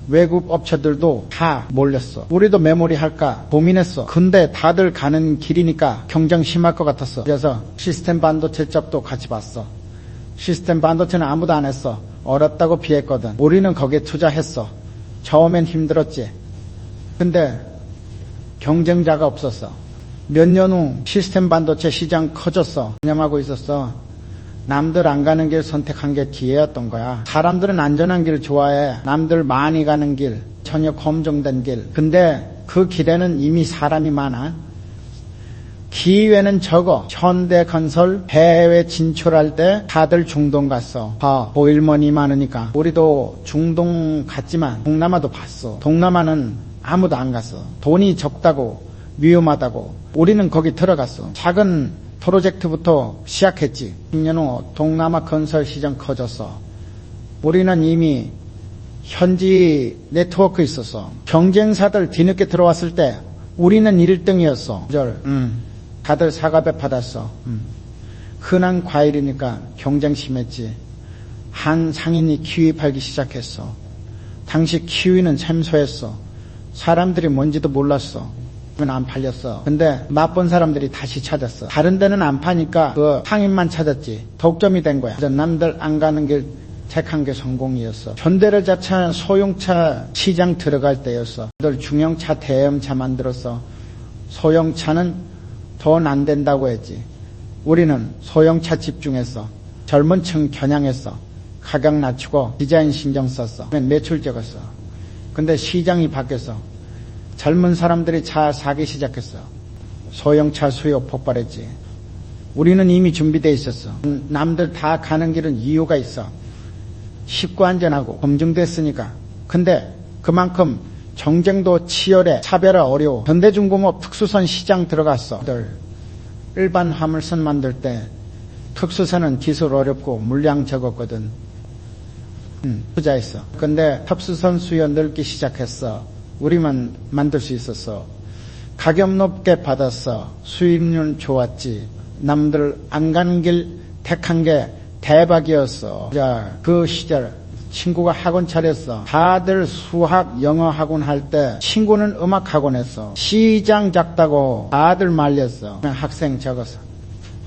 S1: 외국 업체들도 다 몰렸어. 우리도 메모리 할까 고민했어. 근데 다들 가는 길이니까 경쟁 심할 것 같았어. 그래서 시스템 반도체 쪽도 같이 봤어. 시스템 반도체는 아무도 안 했어. 어렵다고 피했거든. 우리는 거기에 투자했어. 처음엔 힘들었지. 근데 경쟁자가 없었어. 몇 년 후 시스템 반도체 시장 커졌어. 개념하고 있었어. 남들 안 가는 길 선택한 게 기회였던 거야. 사람들은 안전한 길 좋아해. 남들 많이 가는 길, 전혀 검증된 길. 근데 그 길에는 이미 사람이 많아. 기회는 적어. 현대건설 해외 진출할 때 다들 중동 갔어. 보일머니 많으니까. 우리도 중동 갔지만 동남아도 봤어. 동남아는 아무도 안 갔어. 돈이 적다고 위험하다고. 우리는 거기 들어갔어. 작은 프로젝트부터 시작했지. 10년 후 동남아 건설 시장 커졌어. 우리는 이미 현지 네트워크 있었어. 경쟁사들 뒤늦게 들어왔을 때 우리는 1등이었어. 다들 사과배 받았어. 흔한 과일이니까 경쟁 심했지. 한 상인이 키위 팔기 시작했어. 당시 키위는 생소했어. 사람들이 뭔지도 몰랐어. 안 팔렸어. 근데 맛본 사람들이 다시 찾았어. 다른 데는 안 파니까 그 상인만 찾았지. 독점이 된 거야. 그래서 남들 안 가는 길 택한 게 성공이었어. 현대를 자체 소형차 시장 들어갈 때였어. 늘 중형차 대형차 만들었어. 소형차는 돈 안 된다고 했지. 우리는 소형차 집중했어. 젊은 층 겨냥했어. 가격 낮추고 디자인 신경 썼어. 매출 적었어. 근데 시장이 바뀌었어. 젊은 사람들이 차 사기 시작했어. 소형차 수요 폭발했지. 우리는 이미 준비되어 있었어. 남들 다 가는 길은 이유가 있어. 쉽고 안전하고 검증됐으니까. 근데 그만큼 경쟁도 치열해, 차별화 어려워. 현대중공업 특수선 시장 들어갔어. 일반 화물선 만들 때 특수선은 기술 어렵고 물량 적었거든. 투자했어. 근데 특수선 수요 늘기 시작했어. 우리만 만들 수 있었어. 가격 높게 받았어. 수익률 좋았지. 남들 안 가는 길 택한 게 대박이었어. 그 시절 친구가 학원 차렸어. 다들 수학, 영어 학원 할 때 친구는 음악 학원 했어. 시장 작다고 다들 말렸어. 학생 적었어.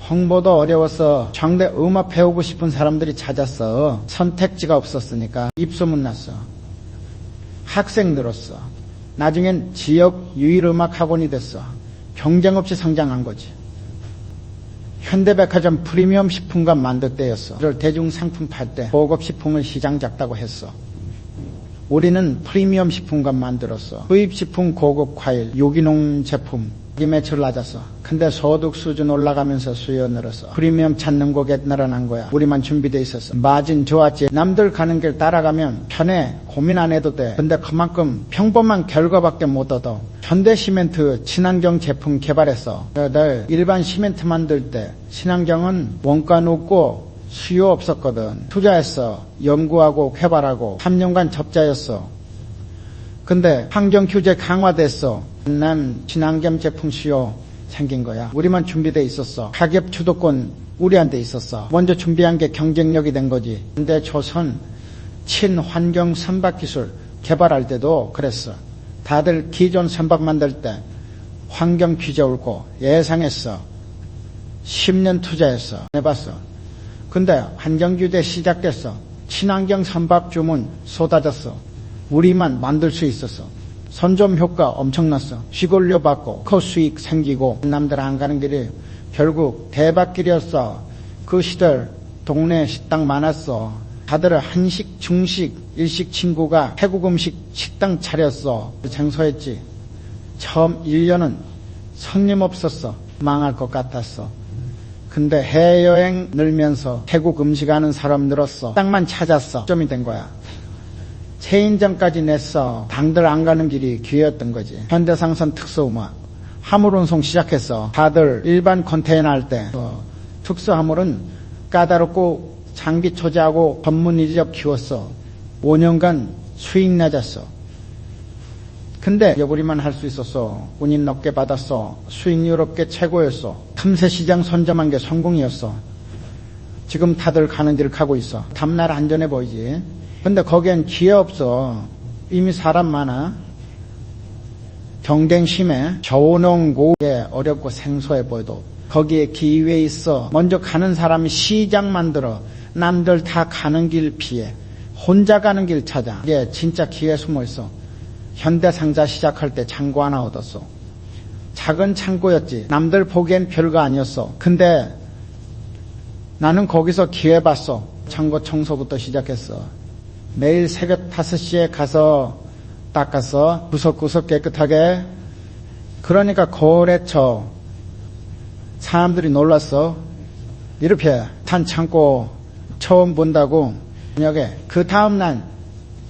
S1: 홍보도 어려워서 장대 음악 배우고 싶은 사람들이 찾았어. 선택지가 없었으니까 입소문 났어. 학생 늘었어. 나중엔 지역 유일음악 학원이 됐어. 경쟁 없이 성장한 거지. 현대백화점 프리미엄 식품관 만들 때였어. 대중상품 팔 때 고급 식품을 시장 작다고 했어. 우리는 프리미엄 식품관 만들었어. 수입식품, 고급 과일, 유기농 제품 매출 낮았어. 근데 소득 수준 올라가면서 수요 늘었어. 프리미엄 찾는 고객 늘어난 거야. 우리만 준비돼 있었어. 마진 좋았지. 남들 가는 길 따라가면 편해. 고민 안 해도 돼. 근데 그만큼 평범한 결과밖에 못 얻어. 현대시멘트 친환경 제품 개발했어. 늘 일반 시멘트 만들 때 친환경은 원가 높고 수요 없었거든. 투자했어. 연구하고 개발하고 3년간 적자였어. 근데 환경 규제 강화됐어. 난 친환경 제품 수요 생긴 거야. 우리만 준비돼 있었어. 가격 주도권 우리한테 있었어. 먼저 준비한 게 경쟁력이 된 거지. 근데 조선 친환경 선박 기술 개발할 때도 그랬어. 다들 기존 선박 만들 때 환경 규제 옳고 예상했어. 10년 투자했어. 해봤어. 근데 환경 규제 시작됐어. 친환경 선박 주문 쏟아졌어. 우리만 만들 수 있었어. 선점 효과 엄청났어. 시골료 받고 수익 생기고 남들 안 가는 길이 결국 대박길이었어. 그 시절 동네 식당 많았어. 다들 한식, 중식, 일식 친구가 태국 음식 식당 차렸어. 장소했지. 처음 1년은 손님 없었어. 망할 것 같았어. 근데 해외여행 늘면서 태국 음식 하는 사람 늘었어. 땅만 찾았어. 점이 된 거야. 체인점까지 냈어. 당들 안 가는 길이 기회였던 거지. 현대상선 특수음악 화물운송 시작했어. 다들 일반 컨테이너 할 때 특수화물은 까다롭고 장비 초제하고 전문 인력 키웠어. 5년간 수익 내줬어. 근데 우리만 할 수 있었어. 운임 높게 받았어. 수익률 업계 최고였어. 틈새 시장 선점한 게 성공이었어. 지금 다들 가는 길을 가고 있어. 다음날 안전해 보이지. 근데 거기엔 기회 없어. 이미 사람 많아. 경쟁 심해. 저온농 고에 어렵고 생소해 보여도 거기에 기회 있어. 먼저 가는 사람이 시장 만들어. 남들 다 가는 길 피해. 혼자 가는 길 찾아. 이게 진짜 기회 숨어 있어. 현대상자 시작할 때 창고 하나 얻었어. 작은 창고였지. 남들 보기엔 별거 아니었어. 근데 나는 거기서 기회 봤어. 창고 청소부터 시작했어. 매일 새벽 5시에 가서 닦았어. 구석구석 깨끗하게. 그러니까 거래처 사람들이 놀랐어. 이렇게 탄 창고 처음 본다고. 저녁에 그 다음날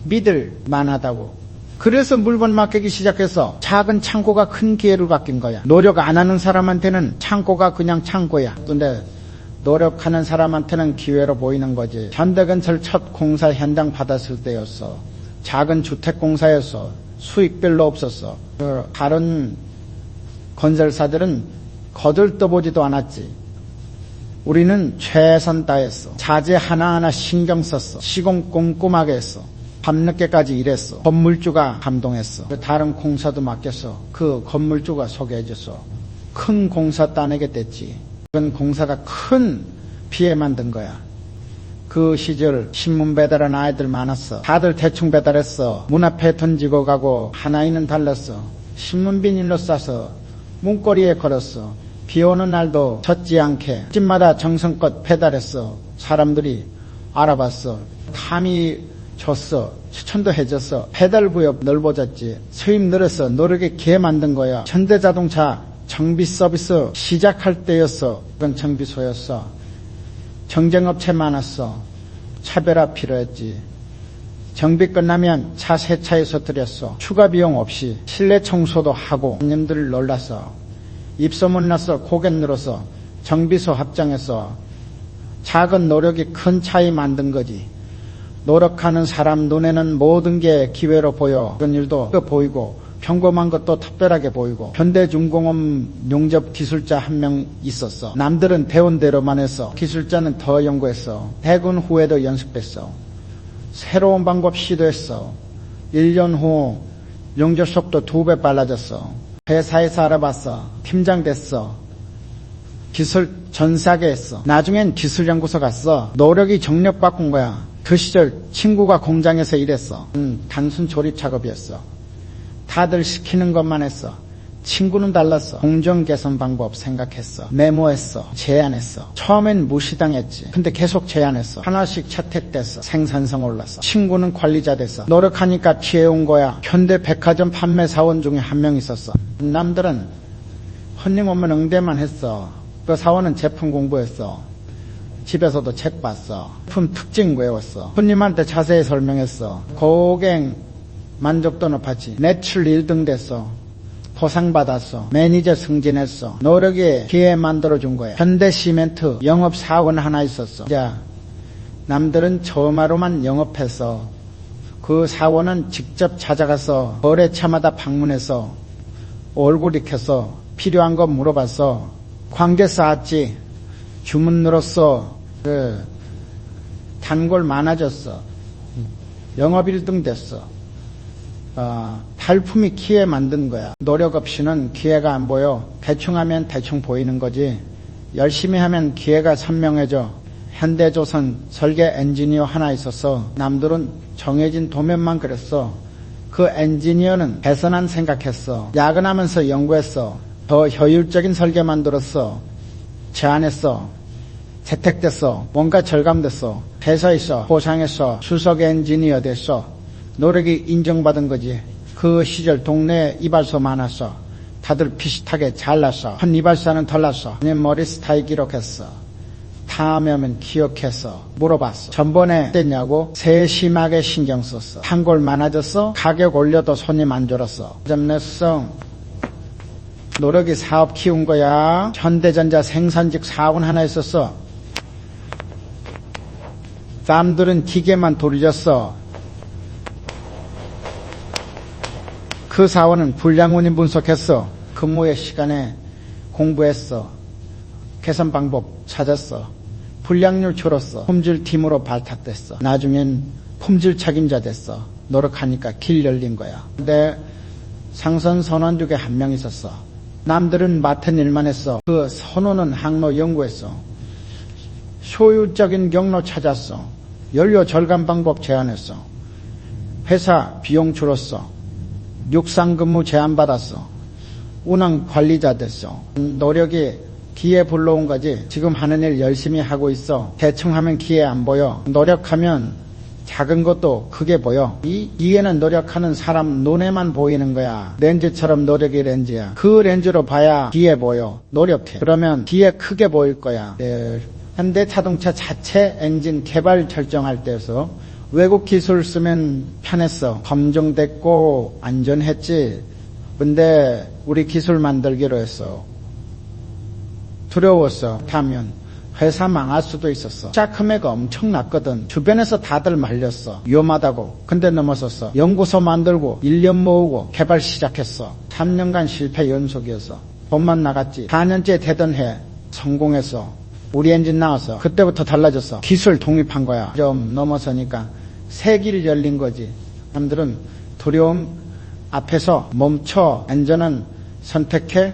S1: 믿을 만하다고. 그래서 물건 맡기기 시작해서 작은 창고가 큰 기회로 바뀐 거야. 노력 안 하는 사람한테는 창고가 그냥 창고야. 근데 노력하는 사람한테는 기회로 보이는 거지. 현대건설 첫 공사 현장 받았을 때였어. 작은 주택공사였어. 수익 별로 없었어. 다른 건설사들은 거들떠보지도 않았지. 우리는 최선 다했어. 자재 하나하나 신경 썼어. 시공 꼼꼼하게 했어. 밤늦게까지 일했어. 건물주가 감동했어. 다른 공사도 맡겼어. 그 건물주가 소개해줬어. 큰 공사 따내게 됐지. 그건 공사가 큰 피해 만든 거야. 그 시절 신문 배달한 아이들 많았어. 다들 대충 배달했어. 문 앞에 던지고 가고 하나이는 달랐어. 신문 비닐로 싸서 문고리에 걸었어. 비 오는 날도 젖지 않게 집마다 정성껏 배달했어. 사람들이 알아봤어. 탐이 줬어. 추천도 해줬어. 배달 부업 넓어졌지. 수입 늘었어. 노력에 기회 만든 거야. 현대자동차 정비 서비스 시작할 때였어. 그건 정비소였어. 경쟁업체 많았어. 차별화 필요했지. 정비 끝나면 차 세차해서 드렸어. 추가 비용 없이 실내 청소도 하고 손님들 놀랐어. 입소문 났어. 고개 늘어서 정비소 합장했어. 작은 노력이 큰 차이 만든 거지. 노력하는 사람 눈에는 모든 게 기회로 보여. 그런 일도 보이고 평범한 것도 특별하게 보이고. 현대중공업 용접 기술자 한 명 있었어. 남들은 배운 대로만 했어. 기술자는 더 연구했어. 퇴근 후에도 연습했어. 새로운 방법 시도했어. 1년 후 용접 속도 2배 빨라졌어. 회사에서 알아봤어. 팀장 됐어. 기술 전사하게 했어. 나중엔 기술연구소 갔어. 노력이 정력 바꾼 거야. 그 시절 친구가 공장에서 일했어. 단순 조립 작업이었어. 다들 시키는 것만 했어. 친구는 달랐어. 공정 개선 방법 생각했어. 메모했어. 제안했어. 처음엔 무시당했지. 근데 계속 제안했어. 하나씩 채택됐어. 생산성 올랐어. 친구는 관리자 됐어. 노력하니까 피해온 거야. 현대 백화점 판매 사원 중에 한 명 있었어. 남들은 손님 오면 응대만 했어. 그 사원은 제품 공부했어. 집에서도 책 봤어. 제품 특징 외웠어. 손님한테 자세히 설명했어. 고객 만족도 높았지. 매출 1등 됐어. 보상받았어. 매니저 승진했어. 노력에 기회 만들어준 거야. 현대시멘트 영업사원 하나 있었어. 자, 남들은 전화로만 영업했어. 그 사원은 직접 찾아가서 거래처마다 방문해서 얼굴 익혀서 필요한 거 물어봤어. 관계 쌓았지. 주문 늘었어. 단골 많아졌어. 영업 1등 됐어. 발품이 기회 만든 거야. 노력 없이는 기회가 안 보여. 대충 하면 대충 보이는 거지. 열심히 하면 기회가 선명해져. 현대조선 설계 엔지니어 하나 있었어. 남들은 정해진 도면만 그렸어. 그 엔지니어는 개선안 생각했어. 야근하면서 연구했어. 더 효율적인 설계 만들었어. 제안했어. 채택됐어. 뭔가 절감됐어. 회사에서 보상했어. 수석 엔지니어 됐어. 노력이 인정받은 거지. 그 시절 동네에 이발소 많았어. 다들 비슷하게 잘났어. 한 이발사는 덜 났어. 내 머리 스타일 기록했어. 다음에 오면 기억했어. 물어봤어. 전번에 됐냐고? 세심하게 신경 썼어. 단골 많아졌어. 가격 올려도 손님 안 줄었어. 점냈어. 노력이 사업 키운 거야. 현대전자 생산직 사원 하나 있었어. 남들은 기계만 돌렸어. 그 사원은 불량원인 분석했어. 근무의 시간에 공부했어. 개선 방법 찾았어. 불량률 줄었어. 품질팀으로 발탁됐어. 나중엔 품질 책임자 됐어. 노력하니까 길 열린 거야. 근데 상선 선원 중에 한 명 있었어. 남들은 맡은 일만 했어. 그 선원은 항로 연구했어. 효율적인 경로 찾았어. 연료 절감 방법 제안했어. 회사 비용 줄었어. 육상근무 제안받았어. 운항 관리자 됐어. 노력이 기회 불러온 거지. 지금 하는 일 열심히 하고 있어. 대충 하면 기회 안 보여. 노력하면 작은 것도 크게 보여. 이 기회는 노력하는 사람 눈에만 보이는 거야. 렌즈처럼 노력이 렌즈야. 그 렌즈로 봐야 기회 보여. 노력해. 그러면 기회 크게 보일 거야. 현대자동차 자체 엔진 개발 결정할 때에서 외국 기술 쓰면 편했어. 검증됐고 안전했지. 근데 우리 기술 만들기로 했어. 두려웠어. 하면 회사 망할 수도 있었어. 자금액가 엄청났거든. 주변에서 다들 말렸어. 위험하다고. 근데 넘어섰어. 연구소 만들고 1년 모으고 개발 시작했어. 3년간 실패 연속이었어. 돈만 나갔지. 4년째 되던 해 성공했어. 우리 엔진 나왔어. 그때부터 달라졌어. 기술 독립한 거야. 좀 넘어서니까 새 길이 열린 거지. 사람들은 두려움 앞에서 멈춰. 안전은 선택해.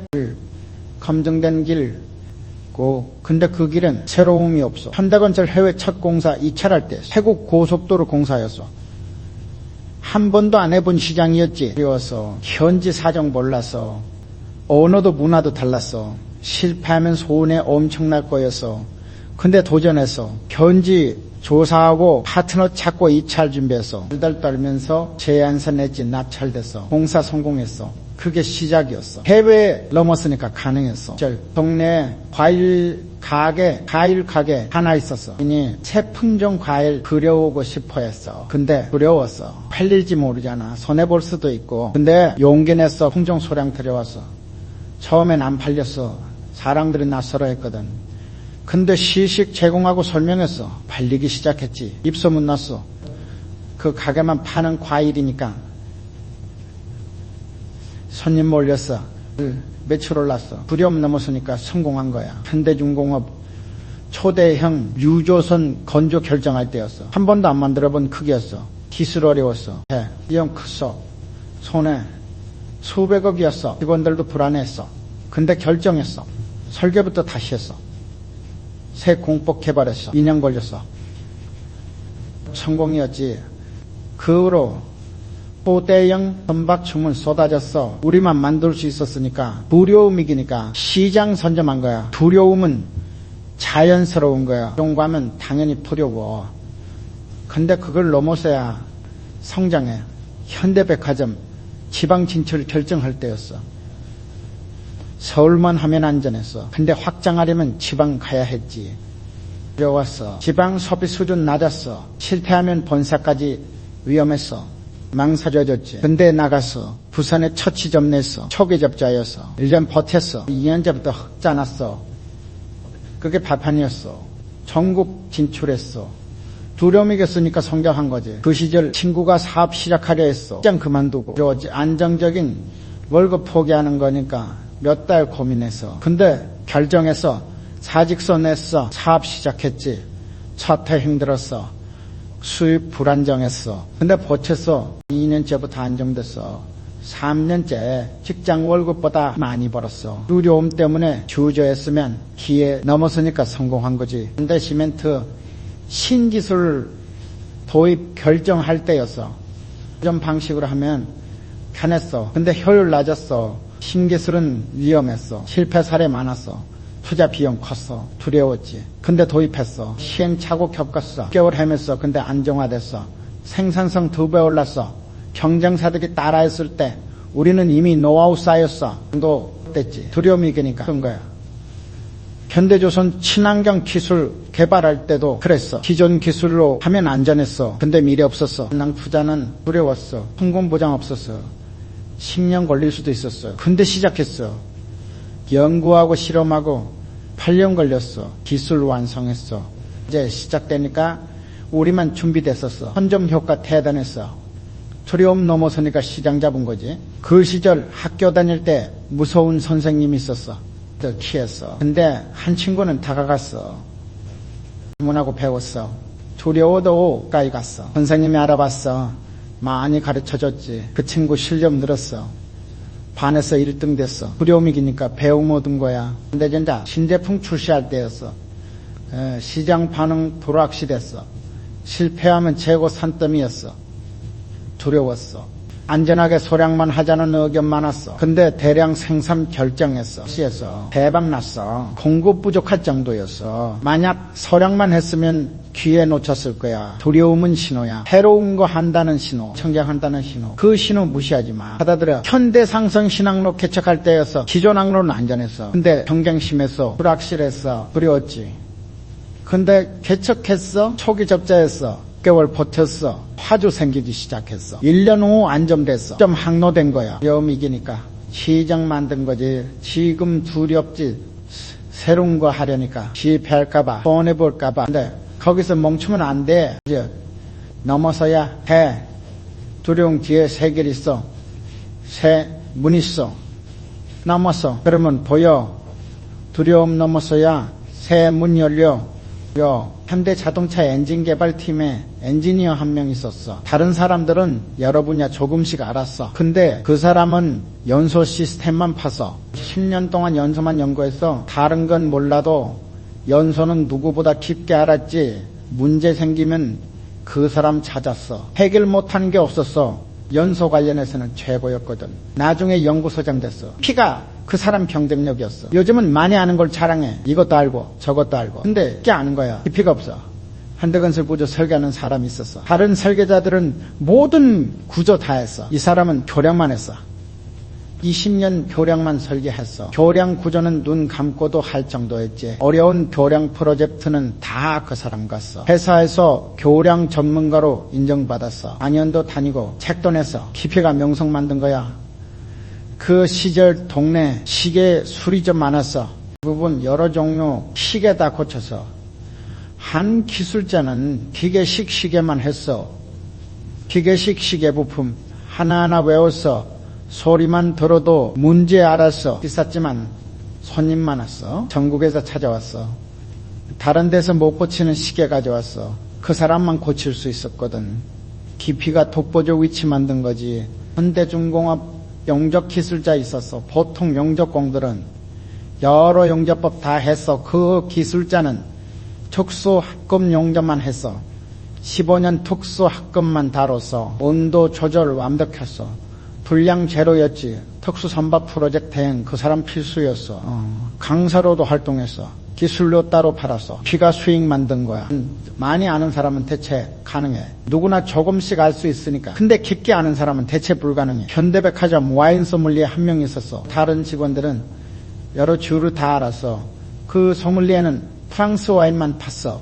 S1: 검증된 길. 근데 그 길은 새로움이 없어. 현대건설 해외 첫 공사 2차를 할 때 태국 고속도로 공사였어. 한 번도 안 해본 시장이었지. 어려웠어. 현지 사정 몰랐어. 언어도 문화도 달랐어. 실패하면 손해 엄청날 거였어. 근데 도전했어. 현지 조사하고 파트너 찾고 입찰 준비했어. 들달 떨면서 제안서 냈지. 낙찰됐어. 공사 성공했어. 그게 시작이었어. 해외에 넘었으니까 가능했어. 동네에 과일 가게 하나 있었어. 이니 새 품종 과일 그려오고 싶어 했어. 근데 두려웠어. 팔릴지 모르잖아. 손해볼 수도 있고. 근데 용기 냈어. 품종 소량 들여왔어. 처음엔 안 팔렸어. 사람들이 낯설어 했거든. 근데 시식 제공하고 설명했어. 팔리기 시작했지. 입소문 났어. 그 가게만 파는 과일이니까 손님 몰렸어. 매출 올랐어. 두려움 넘었으니까 성공한 거야. 현대중공업 초대형 유조선 건조 결정할 때였어. 한 번도 안 만들어본 크기였어. 기술 어려웠어. 비용 컸어. 손에 수백억이었어. 직원들도 불안했어. 근데 결정했어. 설계부터 다시 했어. 새 공법 개발했어. 2년 걸렸어. 성공이었지. 그 후로 초대형 선박 주문 쏟아졌어. 우리만 만들 수 있었으니까 두려움 이기니까 시장 선점한 거야. 두려움은 자연스러운 거야. 용과면 당연히 두려워. 근데 그걸 넘어서야 성장해. 현대백화점 지방 진출 결정할 때였어. 서울만 하면 안전했어. 근데 확장하려면 지방 가야 했지. 어려웠어. 지방 소비 수준 낮았어. 실패하면 본사까지 위험했어. 망설여졌지. 근데 나가서 부산에 첫 지점 냈어. 초기 접자였어. 1년 버텼어. 2년째부터 흑자 났어. 그게 발판이었어. 전국 진출했어. 두려움 이겼으니까 성장한 거지. 그 시절 친구가 사업 시작하려 했어. 직장 그만두고 안정적인 월급 포기하는 거니까 몇 달 고민했어. 근데 결정했어. 사직서 냈어. 사업 시작했지. 첫 해 힘들었어. 수입 불안정했어. 근데 버텼어. 2년째부터 안정됐어. 3년째 직장 월급보다 많이 벌었어. 두려움 때문에 주저했으면 기회 넘었으니까 성공한 거지. 현대시멘트 신기술 도입 결정할 때였어. 이런 방식으로 하면 편했어. 근데 효율 낮았어. 신기술은 위험했어. 실패 사례 많았어. 투자 비용 컸어. 두려웠지. 근데 도입했어. 시행착오 겪었어. 6개월 헤맸어. 근데 안정화됐어. 생산성 2배 올랐어. 경쟁사들이 따라했을 때 우리는 이미 노하우 쌓였어. 또 됐지. 두려움이 이기니까 그런 거야. 현대조선 친환경 기술 개발할 때도 그랬어. 기존 기술로 하면 안전했어. 근데 미래 없었어. 난 투자는 두려웠어. 성공 보장 없었어. 10년 걸릴 수도 있었어. 근데 시작했어. 연구하고 실험하고 8년 걸렸어. 기술 완성했어. 이제 시작되니까 우리만 준비됐었어. 선점 효과 대단했어. 두려움 넘어서니까 시장 잡은 거지. 그 시절 학교 다닐 때 무서운 선생님이 있었어. 키했어. 근데 한 친구는 다가갔어. 질문하고 배웠어. 두려워도 가까이 갔어. 선생님이 알아봤어. 많이 가르쳐줬지. 그 친구 실력 늘었어. 반에서 1등 됐어. 두려움 이기니까 배움 얻은 거야. 근데 진짜 신제품 출시할 때였어. 시장 반응 불확실했어. 실패하면 재고 산더미였어. 두려웠어. 안전하게 소량만 하자는 의견 많았어. 근데 대량 생산 결정했어. 시에서 대박 났어. 공급 부족할 정도였어. 만약 소량만 했으면 기회 놓쳤을 거야. 두려움은 신호야. 새로운 거 한다는 신호. 성장한다는 신호. 그 신호 무시하지 마. 받아들여. 현대상성 신항로 개척할 때였어. 기존 항로는 안전했어. 근데 경쟁 심했어. 불확실했어. 두려웠지. 근데 개척했어. 초기 접자했어. 6개월 버텼어. 화주 생기기 시작했어. 1년 후 안정됐어. 좀 항로된 거야. 두려움 이기니까. 시장 만든 거지. 지금 두렵지. 새로운 거 하려니까. 실패할까봐. 손해볼까봐. 근데 거기서 멈추면 안 돼. 이제 넘어서야 해. 두려움 뒤에 새 길 있어. 새 문 있어. 넘었어. 그러면 보여. 두려움 넘어서야 새 문 열려. 현대 자동차 엔진 개발팀에 엔지니어 한 명 있었어. 다른 사람들은 여러 분야 조금씩 알았어. 근데 그 사람은 연소 시스템만 파서 10년 동안 연소만 연구해서 다른 건 몰라도 연소는 누구보다 깊게 알았지. 문제 생기면 그 사람 찾았어. 해결 못한 게 없었어. 연소 관련해서는 최고였거든. 나중에 연구소장 됐어. 피가 그 사람 경쟁력이었어. 요즘은 많이 아는 걸 자랑해. 이것도 알고 저것도 알고. 근데 그게 아는 거야. 깊이가 없어. 현대건설 구조 설계하는 사람이 있었어. 다른 설계자들은 모든 구조 다 했어. 이 사람은 교량만 했어. 20년 교량만 설계했어. 교량 구조는 눈 감고도 할 정도였지. 어려운 교량 프로젝트는 다 그 사람 갔어. 회사에서 교량 전문가로 인정받았어. 강연도 다니고 책도 냈어. 깊이가 명성 만든 거야. 그 시절 동네 시계 수리점 많았어. 대부분 여러 종류 시계 다 고쳐서. 한 기술자는 기계식 시계만 했어. 기계식 시계 부품 하나하나 외웠어. 소리만 들어도 문제 알았어. 비쌌지만 손님 많았어. 전국에서 찾아왔어. 다른 데서 못 고치는 시계 가져왔어. 그 사람만 고칠 수 있었거든. 깊이가 독보적 위치 만든 거지. 현대중공업 용접 기술자 있었어. 보통 용접공들은 여러 용접법 다 했어. 그 기술자는 특수학급 용접만 했어. 15년 특수학급만 다뤘어. 온도 조절 완벽했어. 불량 제로였지. 특수선박 프로젝트 대행 그 사람 필수였어. 강사로도 활동했어. 기술료 따로 팔았어. 피가 수익 만든 거야. 많이 아는 사람은 대체 가능해. 누구나 조금씩 알 수 있으니까. 근데 깊게 아는 사람은 대체 불가능해. 현대백화점 와인 소믈리에 한 명 있었어. 다른 직원들은 여러 주를 다 알았어. 그 소믈리에는 프랑스 와인만 팠어.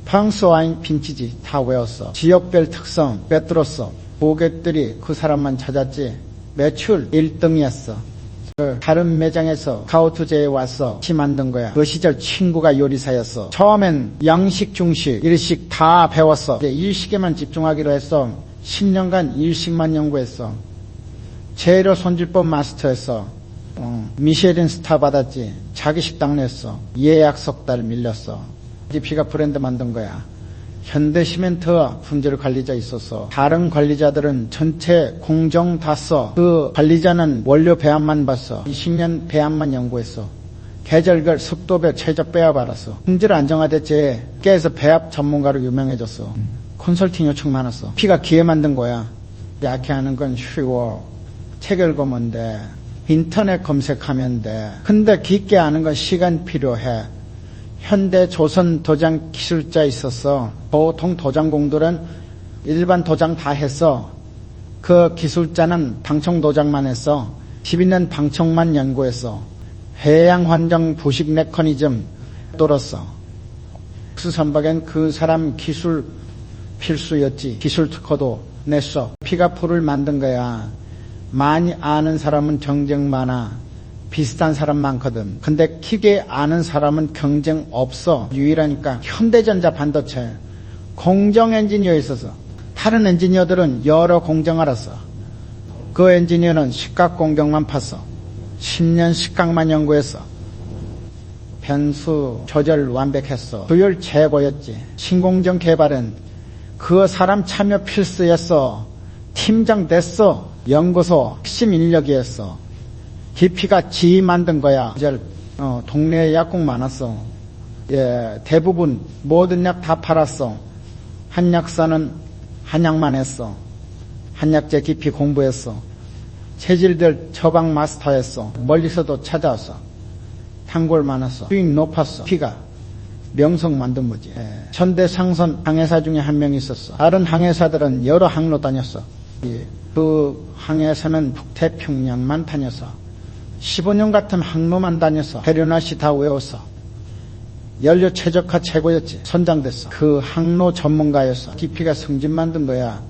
S1: 프랑스 와인 빈치지 다 외웠어. 지역별 특성 빼들었어. 고객들이 그 사람만 찾았지. 매출 1등이었어. 다른 매장에서 스카우트제에 와서 치 만든 거야. 그 시절 친구가 요리사였어. 처음엔 양식, 중식, 일식 다 배웠어. 이제 일식에만 집중하기로 했어. 10년간 일식만 연구했어. 재료 손질법 마스터했어. 미쉐린 스타 받았지. 자기 식당 냈어. 예약 석 달 밀렸어. 비가 브랜드 만든 거야. 현대시멘트와 품질 관리자 있었어. 다른 관리자들은 전체 공정 다 써. 그 관리자는 원료 배합만 봤어. 20년 배합만 연구했어. 계절별 습도별 최저 빼앗아봤어. 품질 안정화됐지. 깨에서 배합 전문가로 유명해졌어. 컨설팅 요청 많았어. 피가 기회 만든 거야. 약해 하는 건 쉬워. 책 읽으면 돼. 인터넷 검색하면 돼. 근데 깊게 아는 건 시간 필요해. 현대 조선 도장 기술자 있었어. 보통 도장공들은 일반 도장 다 했어. 그 기술자는 방청 도장만 했어. 12년 방청만 연구했어. 해양 환경 부식 메커니즘 뚫었어. 특수선박엔 그 사람 기술 필수였지. 기술 특허도 냈어. 피가 풀을 만든 거야. 많이 아는 사람은 경쟁 많아. 비슷한 사람 많거든. 근데 깊게 아는 사람은 경쟁 없어. 유일하니까 현대전자 반도체 공정 엔지니어 있어서 다른 엔지니어들은 여러 공정 알았어. 그 엔지니어는 식각 공정만 팠어. 10년 식각만 연구했어. 변수 조절 완벽했어. 효율 최고였지. 신공정 개발은 그 사람 참여 필수였어. 팀장 됐어. 연구소 핵심 인력이었어. 깊이가 지 만든 거야. 동네에 약국 많았어. 대부분 모든 약 다 팔았어. 한약사는 한약만 했어. 한약재 깊이 공부했어. 체질들 처방 마스터했어. 멀리서도 찾아왔어. 단골 많았어. 수익 높았어. 피가 명성 만든 거지. 현대 상선 항해사 중에 한 명 있었어. 다른 항해사들은 여러 항로 다녔어. 그 항해사는 북태평양만 다녔어. 15년 같은 항로만 다녀서 해류나시 다 외웠어. 연료 최적화 최고였지. 선장됐어. 그 항로 전문가였어. 깊이가 승진 만든 거야.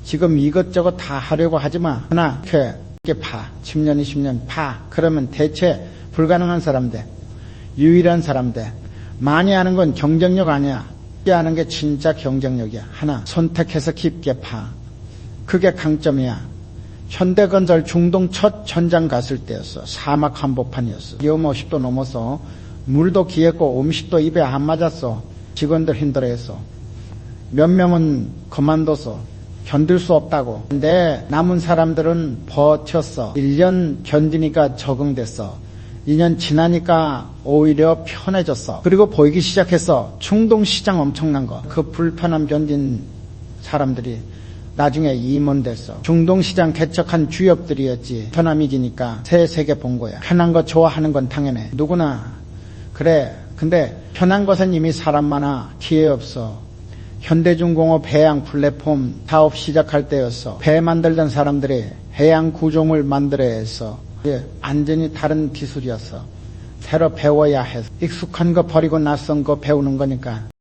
S1: 지금 이것저것 다 하려고 하지마. 하나 이렇게 파. 10년 20년 파. 그러면 대체 불가능한 사람 돼. 유일한 사람 돼. 많이 아는 건 경쟁력 아니야. 깊게 아는 게 진짜 경쟁력이야. 하나 선택해서 깊게 파. 그게 강점이야. 현대건설 중동 첫 현장 갔을 때였어. 사막 한복판이었어. 기온 50도 넘어서 물도 귀했고 음식도 입에 안 맞았어. 직원들 힘들어했어. 몇 명은 그만둬서 견딜 수 없다고. 근데 남은 사람들은 버텼어. 1년 견디니까 적응됐어. 2년 지나니까 오히려 편해졌어. 그리고 보이기 시작했어. 중동 시장 엄청난 거. 그 불편함 견딘 사람들이 나중에 임원됐어. 중동시장 개척한 주역들이었지. 편함이 기니까 새 세계 본 거야. 편한 거 좋아하는 건 당연해. 누구나 그래. 근데 편한 것은 이미 사람 많아. 기회 없어. 현대중공업 배양 플랫폼 사업 시작할 때였어. 배 만들던 사람들이 해양 구조물 만들어야 해서 완전히 다른 기술이었어. 새로 배워야 해서 익숙한 거 버리고 낯선 거 배우는 거니까